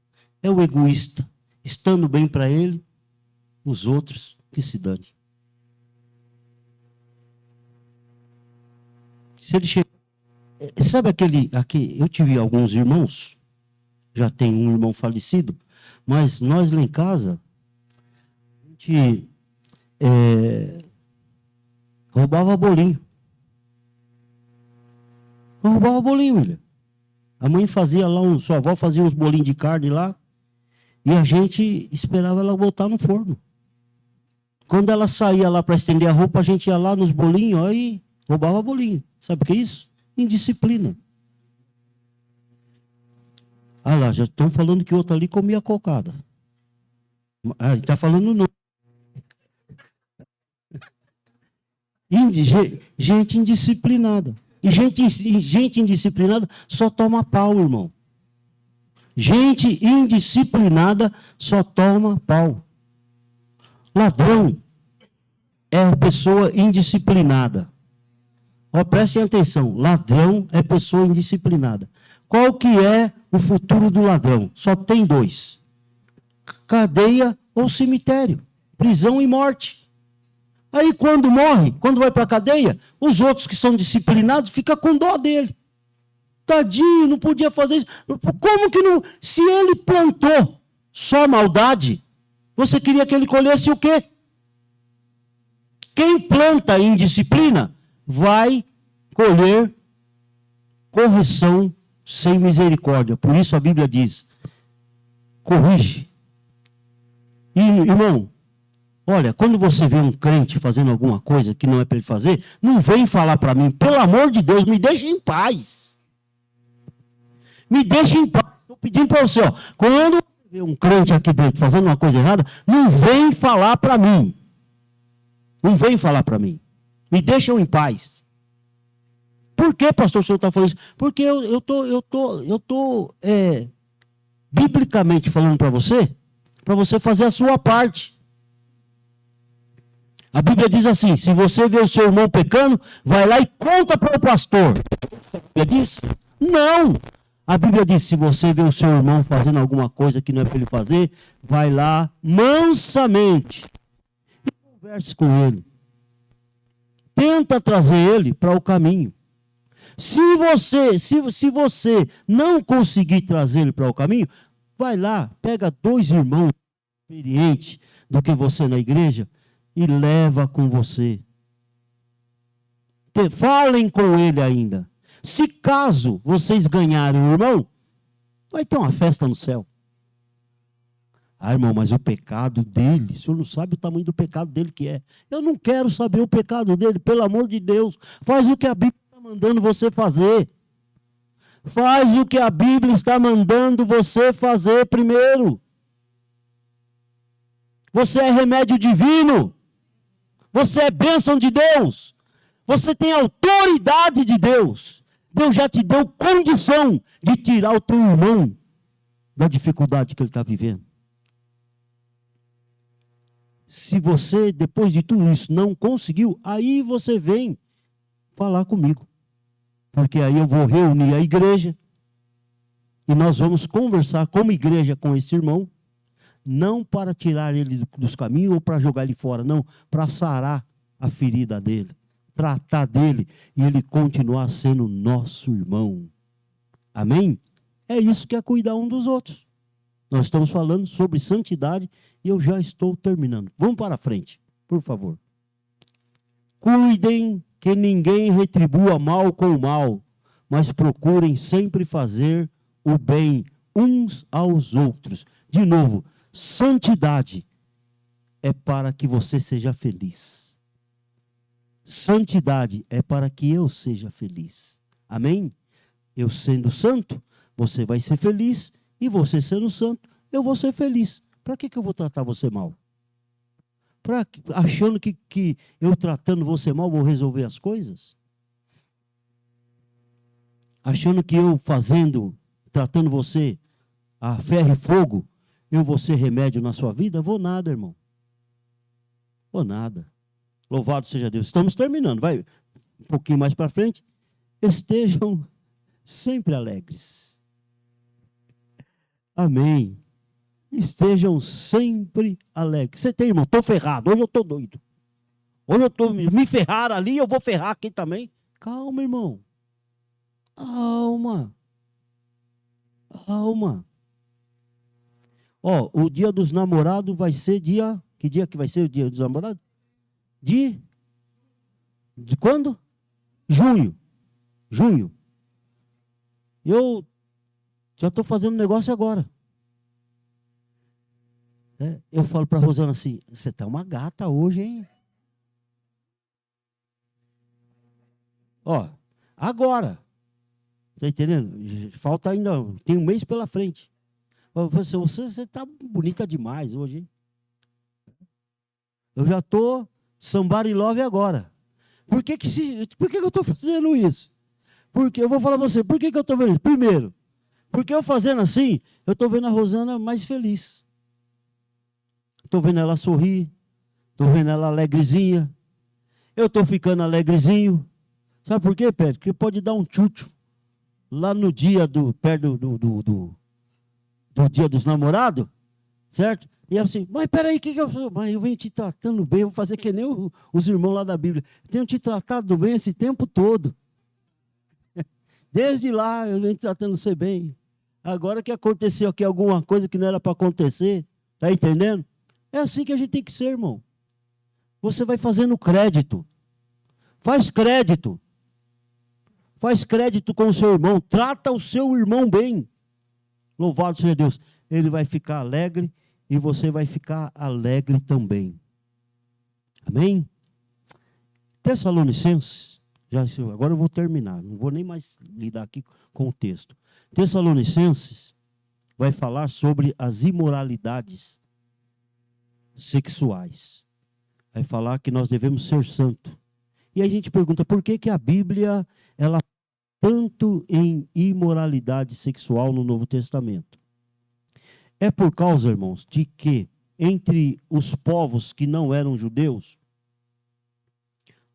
É o egoísta. Estando bem para ele, os outros que se dane. Se ele chega... Sabe aquele... Eu tive alguns irmãos, já tem um irmão falecido, mas nós lá em casa, a gente roubava bolinho. Roubava bolinho, William. A mãe fazia lá, sua avó fazia uns bolinhos de carne lá, e a gente esperava ela botar no forno. Quando ela saía lá para estender a roupa, a gente ia lá nos bolinhos, ó, e roubava bolinho. Sabe o que é isso? Indisciplina. Ah lá, já estão falando que o outro ali comia cocada. Ah, ele está falando não. Gente indisciplinada. E gente indisciplinada só toma pau, irmão. Gente indisciplinada só toma pau. Ladrão é a pessoa indisciplinada. Ó, prestem atenção. Ladrão é pessoa indisciplinada. Qual que é o futuro do ladrão? Só tem dois. Cadeia ou cemitério. Prisão e morte. Aí quando morre, quando vai para a cadeia, os outros que são disciplinados ficam com dó dele. Tadinho, não podia fazer isso. Como que não? Se ele plantou só maldade, você queria que ele colhesse o quê? Quem planta indisciplina vai colher correção sem misericórdia. Por isso a Bíblia diz, corrige. E, irmão, olha, quando você vê um crente fazendo alguma coisa que não é para ele fazer, não vem falar para mim, pelo amor de Deus, me deixe em paz. Me deixe em paz. Estou pedindo para você, ó, quando você vê um crente aqui dentro fazendo uma coisa errada, não vem falar para mim. Não vem falar para mim. Me deixam em paz. Por que, pastor, o senhor está falando isso? Porque eu tô biblicamente falando para você fazer a sua parte. A Bíblia diz assim, se você vê o seu irmão pecando, vai lá e conta para o pastor. A Bíblia diz? Não. A Bíblia diz, se você vê o seu irmão fazendo alguma coisa que não é para ele fazer, vai lá mansamente e converse com ele. Tenta trazer ele para o caminho. Se você não conseguir trazer ele para o caminho, vai lá, pega 2 irmãos experientes do que você na igreja e leva com você. Falem com ele ainda. Se caso vocês ganharem o irmão, vai ter uma festa no céu. Ah, irmão, mas o pecado dele, o senhor não sabe o tamanho do pecado dele que é. Eu não quero saber o pecado dele, pelo amor de Deus. Faz o que a Bíblia está mandando você fazer. Faz o que a Bíblia está mandando você fazer primeiro. Você é remédio divino. Você é bênção de Deus. Você tem autoridade de Deus. Deus já te deu condição de tirar o teu irmão da dificuldade que ele está vivendo. Se você, depois de tudo isso, não conseguiu, aí você vem falar comigo. Porque aí eu vou reunir a igreja e nós vamos conversar como igreja com esse irmão, não para tirar ele dos caminhos ou para jogar ele fora, não, para sarar a ferida dele, tratar dele e ele continuar sendo nosso irmão. Amém? É isso que é cuidar um dos outros. Nós estamos falando sobre santidade e eu já estou terminando. Vamos para frente, por favor. Cuidem que ninguém retribua mal com o mal, mas procurem sempre fazer o bem uns aos outros. De novo, santidade é para que você seja feliz. Santidade é para que eu seja feliz. Amém? Eu sendo santo, você vai ser feliz, e você sendo santo, eu vou ser feliz. Para que eu vou tratar você mal? Achando que eu tratando você mal vou resolver as coisas? Achando que eu tratando você a ferro e fogo, eu vou ser remédio na sua vida? Vou nada, irmão. Vou nada. Louvado seja Deus. Estamos terminando. Vai um pouquinho mais para frente. Estejam sempre alegres. Amém. Estejam sempre alegres. Você tem, irmão? Estou ferrado. Hoje eu estou doido. Hoje eu estou me ferraram ali, eu vou ferrar aqui também. Calma, irmão. Calma. Calma. Ó, o dia dos namorados vai ser dia... Que dia que vai ser o dia dos namorados? De quando? Junho. Eu já estou fazendo negócio agora. Eu falo para a Rosana assim, você tá uma gata hoje, hein? Ó, agora. Tá entendendo? Falta ainda, tem um mês pela frente. Você tá bonita demais hoje, hein? Eu já estou somebody love agora. Por que eu estou fazendo isso? Porque eu vou falar para você, por que eu estou vendo isso? Primeiro, porque eu fazendo assim, eu estou vendo a Rosana mais feliz. Estou vendo ela sorrir, estou vendo ela alegrezinha. Eu estou ficando alegrezinho. Sabe por quê, Pedro? Porque pode dar um tchutchu lá no dia perto do dia dos namorados, certo? E assim, mas peraí, que eu sou? Mas eu venho te tratando bem, eu vou fazer que nem os irmãos lá da Bíblia. Eu tenho te tratado bem esse tempo todo. Desde lá eu venho te tratando você bem. Agora que aconteceu aqui alguma coisa que não era para acontecer, tá entendendo? É assim que a gente tem que ser, irmão. Você vai fazendo crédito. Faz crédito. Faz crédito com o seu irmão. Trata o seu irmão bem. Louvado seja Deus. Ele vai ficar alegre e você vai ficar alegre também. Amém? Tessalonicenses, agora eu vou terminar, não vou nem mais lidar aqui com o texto. Tessalonicenses vai falar sobre as imoralidades sexuais. Vai falar que nós devemos ser santos. E aí a gente pergunta, por que a Bíblia, ela tanto em imoralidade sexual no Novo Testamento? É por causa, irmãos, de que entre os povos que não eram judeus,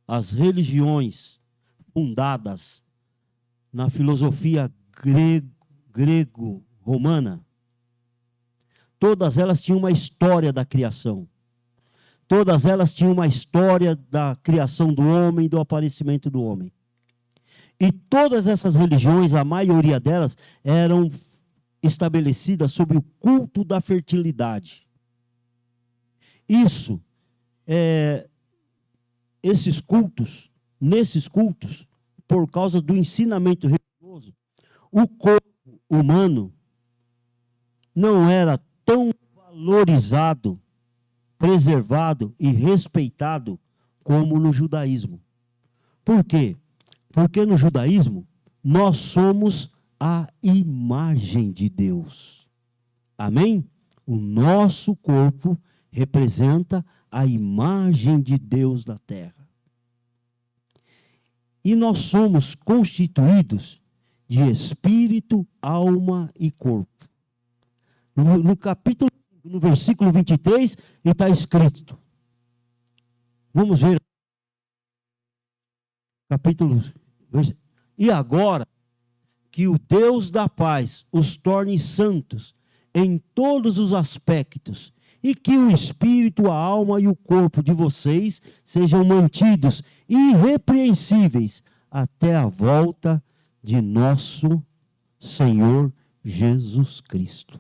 as religiões fundadas na filosofia grego-romana, todas elas tinham uma história da criação. Todas elas tinham uma história da criação do homem e do aparecimento do homem. E todas essas religiões, a maioria delas, eram estabelecidas sobre o culto da fertilidade. Esses cultos nesses cultos, por causa do ensinamento religioso, o corpo humano não era tão valorizado, preservado e respeitado como no judaísmo. Por quê? Porque no judaísmo nós somos a imagem de Deus. Amém? O nosso corpo representa a imagem de Deus na terra. E nós somos constituídos de espírito, alma e corpo. No capítulo, no versículo 23, está escrito. Vamos ver. Capítulo. E agora, que o Deus da paz os torne santos em todos os aspectos, e que o espírito, a alma e o corpo de vocês sejam mantidos irrepreensíveis até a volta de nosso Senhor Jesus Cristo.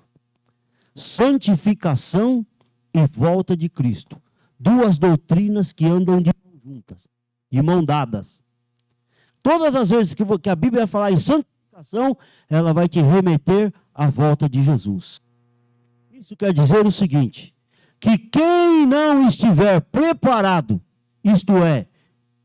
Santificação e volta de Cristo. Duas doutrinas que andam de mão juntas, de mão dadas. Todas as vezes que a Bíblia vai falar em santificação, ela vai te remeter à volta de Jesus. Isso quer dizer o seguinte, que quem não estiver preparado, isto é,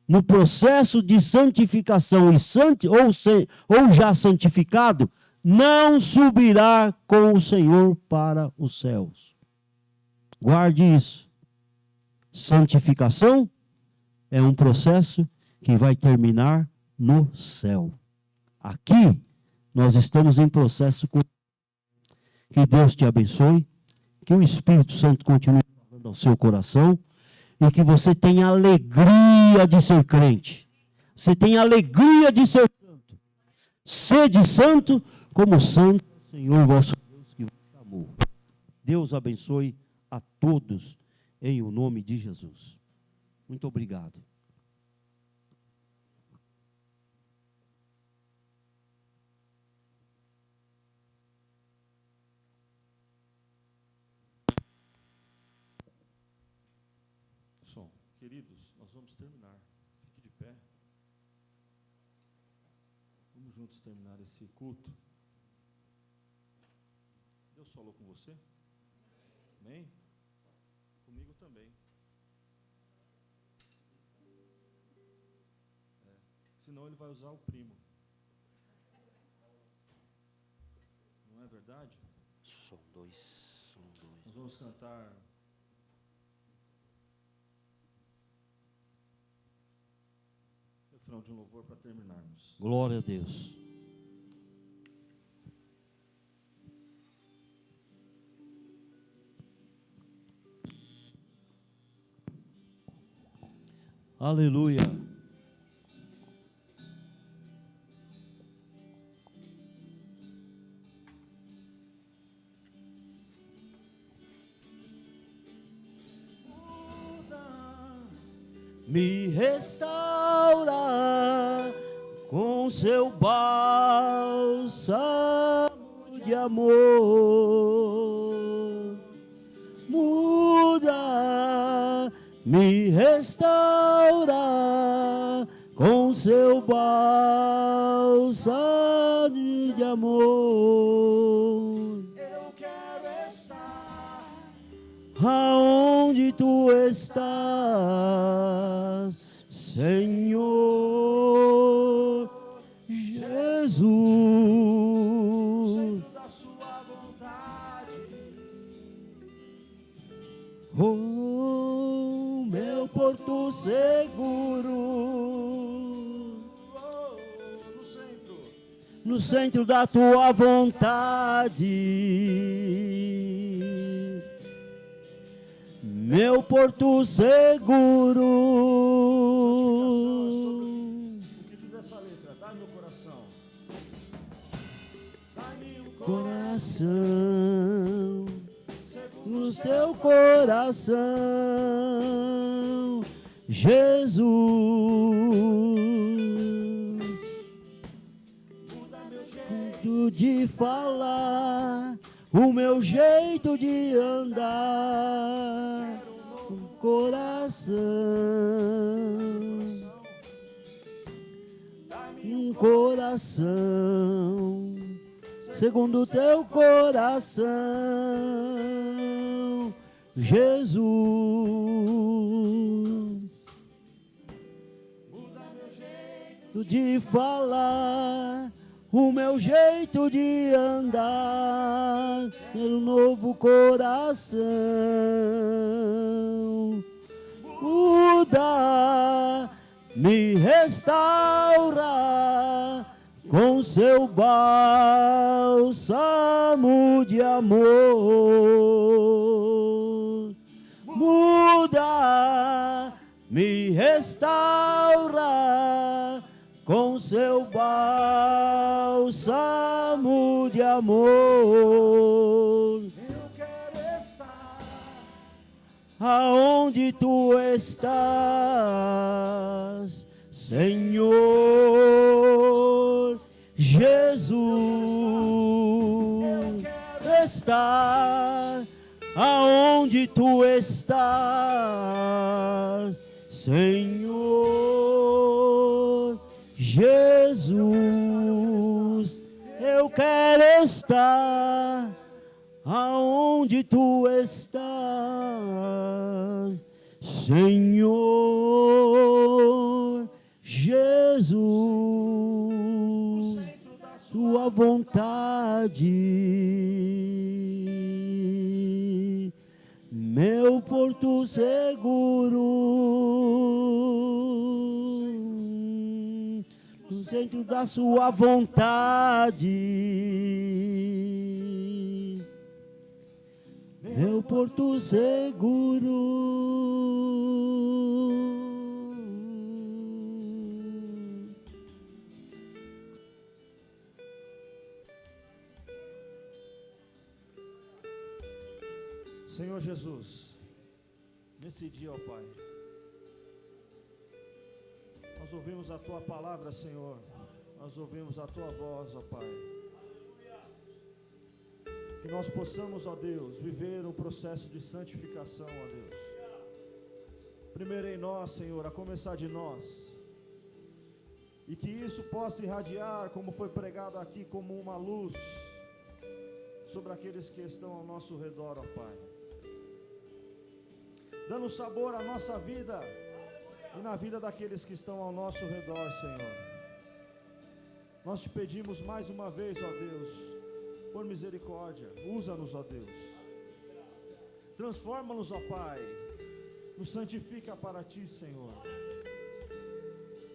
no processo de santificação ou já santificado, não subirá com o Senhor para os céus. Guarde isso. Santificação é um processo que vai terminar no céu. Aqui, nós estamos em processo com... Que Deus te abençoe, que o Espírito Santo continue falando ao seu coração e que você tenha alegria de ser crente. Você tenha alegria de ser santo. Sede santo como santo é o Senhor vosso Deus que vos chamou. Deus abençoe a todos em o nome de Jesus. Muito obrigado. Queridos, nós vamos terminar. Fique de pé. Vamos juntos terminar esse culto. Deus falou com você? Amém? Comigo também. Senão ele vai usar o primo. Não é verdade? Som dois. Nós vamos cantar... refrão de um louvor para terminarmos. Glória a Deus. Aleluia. Me restaura com seu bálsamo de amor. Muda, me restaura com seu bálsamo de amor. Eu quero estar aonde tu estás, Senhor Jesus. centro da sua vontade. Oh, meu porto seguro, no centro da tua vontade, meu porto seguro. O que diz essa letra? Dá meu coração. Dai-me um Coração, segundo no teu coração, Jesus. muda meu jeito. Jeito de falar, o meu jeito de andar, o coração. coração, segundo teu coração, Jesus. Muda meu jeito De falar, o meu jeito de andar, pelo novo coração, muda, me restaura com seu bálsamo de amor, muda, me restaura com seu bálsamo de amor. eu quero estar. Aonde tu estás, Senhor Jesus, estar aonde tu estás, Senhor Jesus, eu quero estar aonde tu estás, Senhor Jesus, tua vontade, meu porto seguro, no centro da sua vontade, meu porto seguro. Senhor Jesus, nesse dia, ó Pai, nós ouvimos a Tua palavra, Senhor, nós ouvimos a Tua voz, ó Pai, que nós possamos, ó Deus, viver um processo de santificação, ó Deus, primeiro em nós, Senhor, a começar de nós, e que isso possa irradiar, como foi pregado aqui, como uma luz, sobre aqueles que estão ao nosso redor, ó Pai, dando sabor à nossa vida e na vida daqueles que estão ao nosso redor, Senhor. Nós te pedimos mais uma vez, ó Deus, por misericórdia, usa-nos, ó Deus, transforma-nos, ó Pai, nos santifica para ti, Senhor,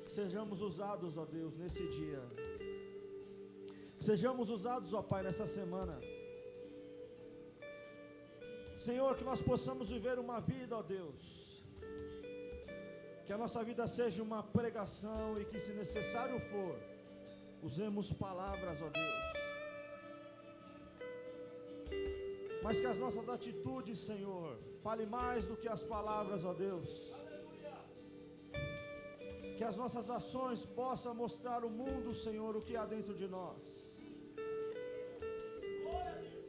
que sejamos usados, ó Deus, nesse dia, que sejamos usados, ó Pai, nessa semana, Senhor, que nós possamos viver uma vida, ó Deus, que a nossa vida seja uma pregação e que, se necessário for, usemos palavras, ó Deus, mas que as nossas atitudes, Senhor, fale mais do que as palavras, ó Deus, que as nossas ações possam mostrar ao mundo, Senhor, o que há dentro de nós,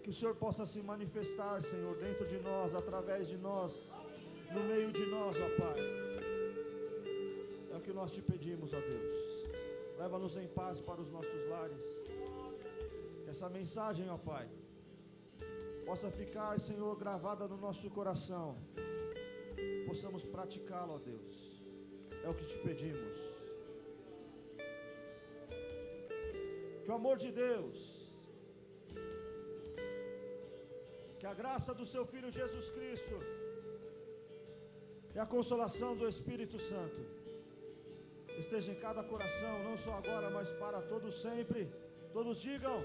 que o Senhor possa se manifestar, Senhor, dentro de nós, através de nós, no meio de nós, ó Pai. É o que nós te pedimos, ó Deus. Leva-nos em paz para os nossos lares. Que essa mensagem, ó Pai, possa ficar, Senhor, gravada no nosso coração. Possamos praticá-la, ó Deus. É o que te pedimos. Que o amor de Deus, que a graça do seu Filho Jesus Cristo e a consolação do Espírito Santo esteja em cada coração, não só agora, mas para todos sempre. Todos digam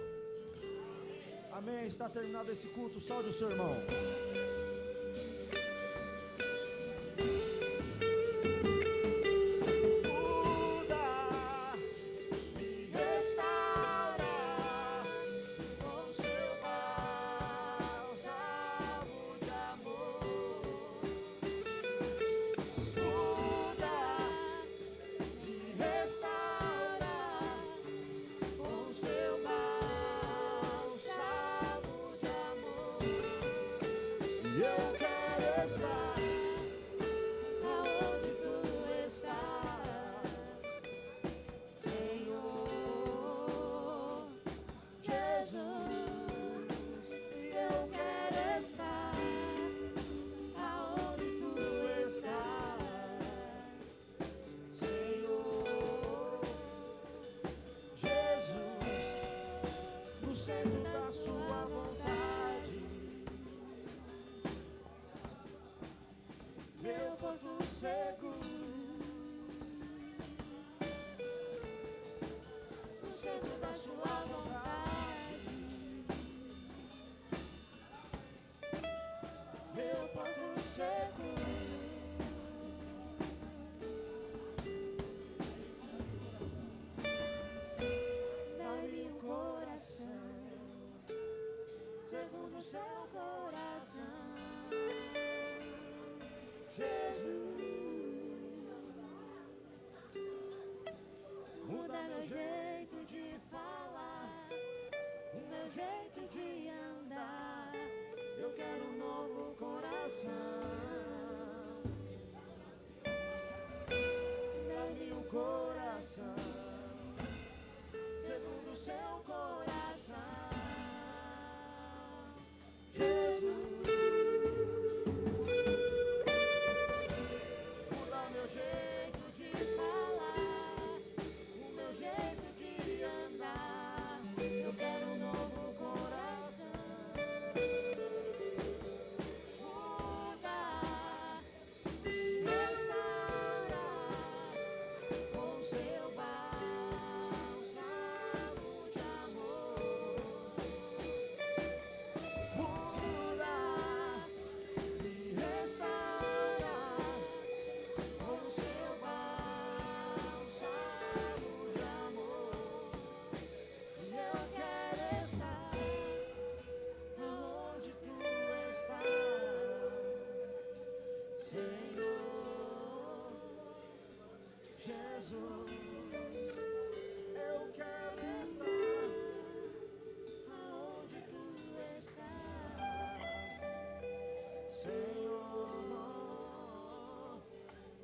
amém. Está terminado esse culto, salve o seu irmão. seguro, no centro da sua vontade, meu porto seguro. Dai-me um coração segundo o seu coração, Jesus. Muda meu jeito de falar, o meu jeito de andar. Eu quero um novo coração. Dai-me um coração segundo o seu coração, Jesus. Muda meu jeito de falar, o meu jeito de andar. Eu quero um novo coração. Muda, restaura com seu bálsamo de amor. Muda, me restaura com seu bálsamo de amor. E eu quero estar aonde tu estás, Senhor Jesus. Eu quero estar aonde tu estás, Senhor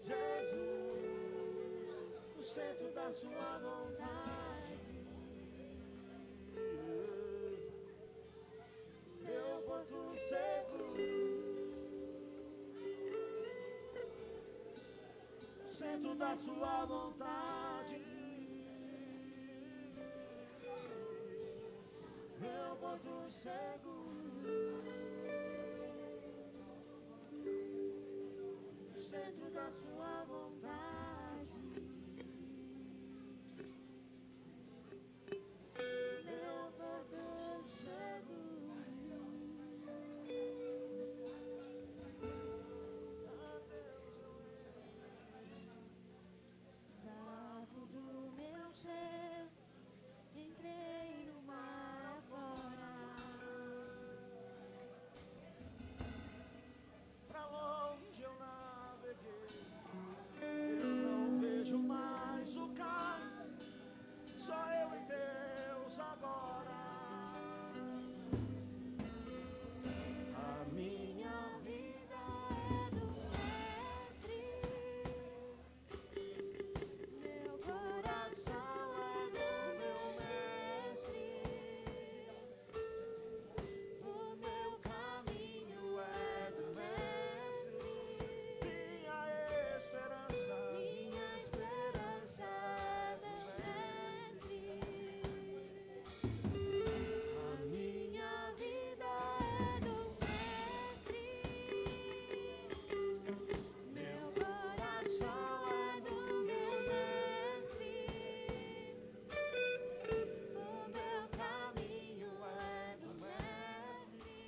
Jesus, no centro da sua vontade, meu porto seguro, no centro da sua vontade, meu porto seguro, no centro da sua vontade, meu porto seguro. Largo do meu ser, entrei no mar afora. Pra onde eu naveguei, eu não vejo mais o cais, só eu e Deus agora. A minha vida É do Mestre, meu coração é do meu Mestre, o meu caminho é do Mestre, minha esperança minha esperança é meu Mestre. a Minha vida é do Mestre, meu coração é do meu Mestre, o meu caminho é do Mestre,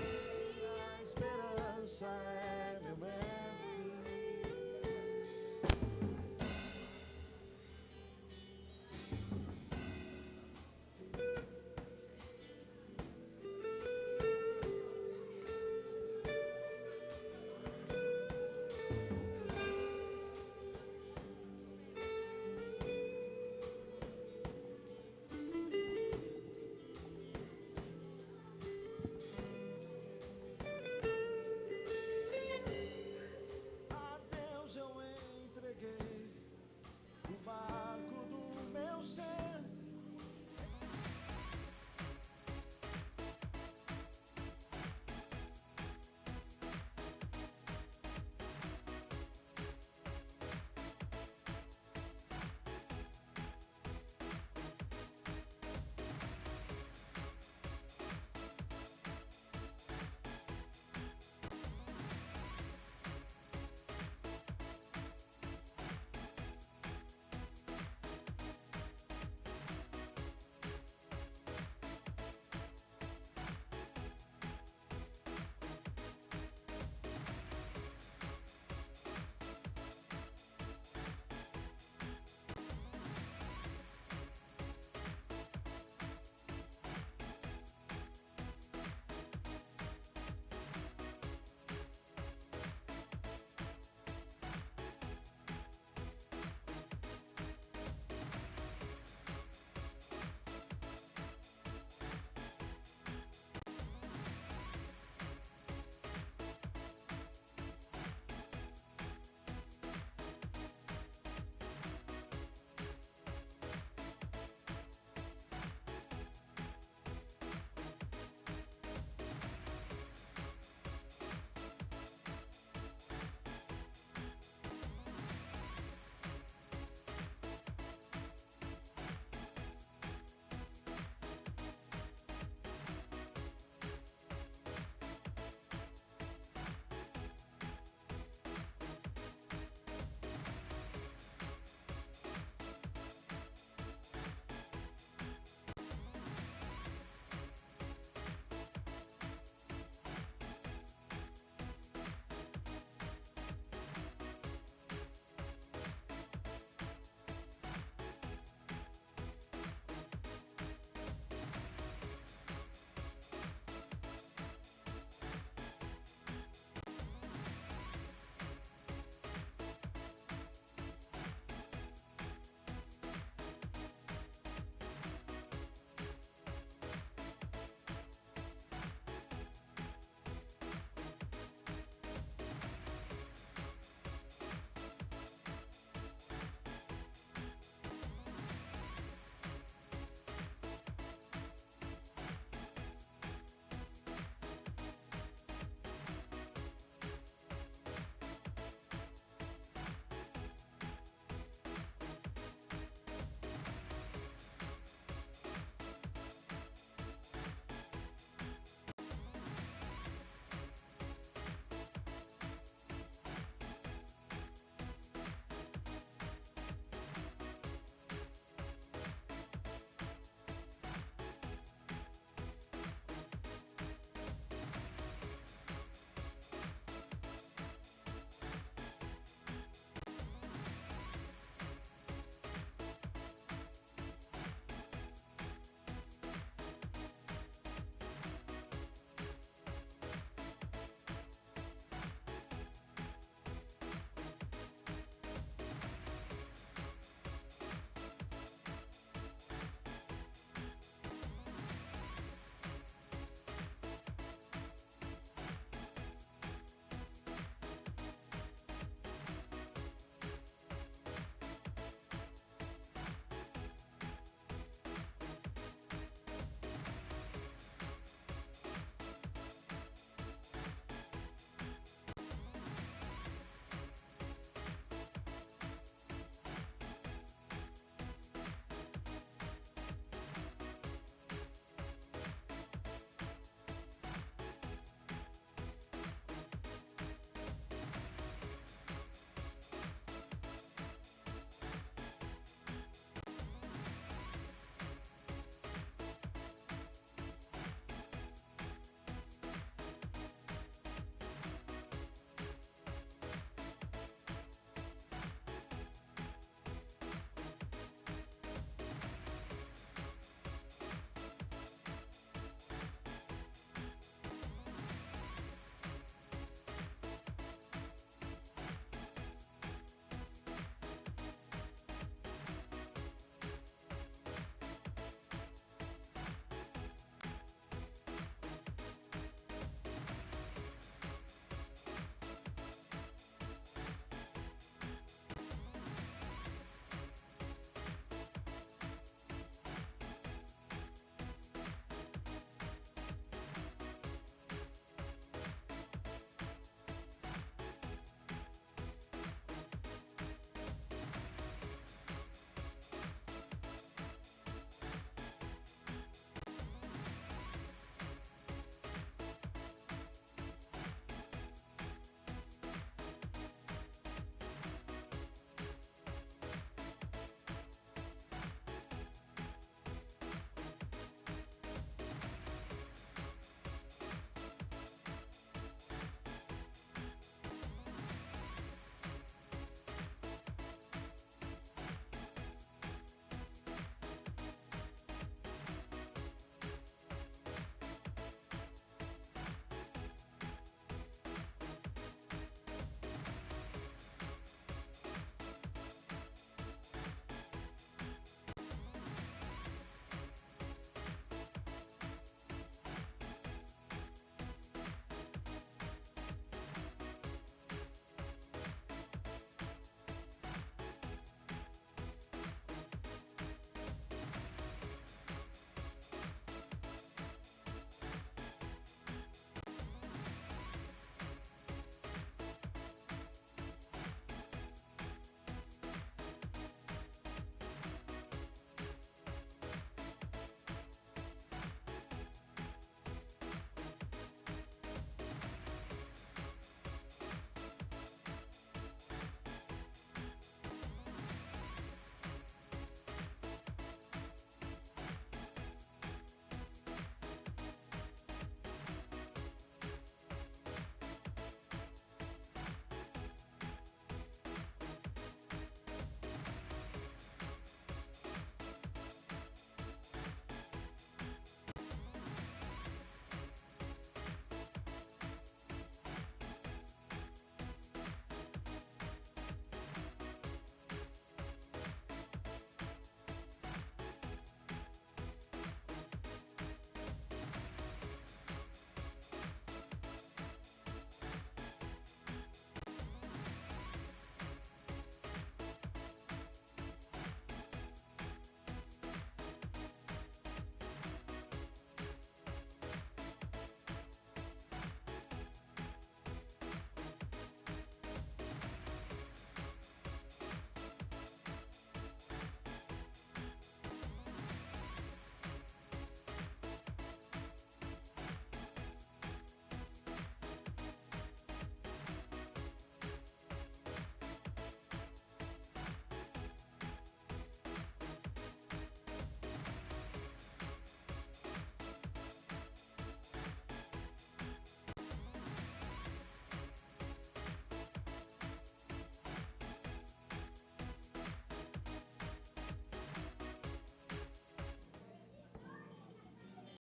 minha esperança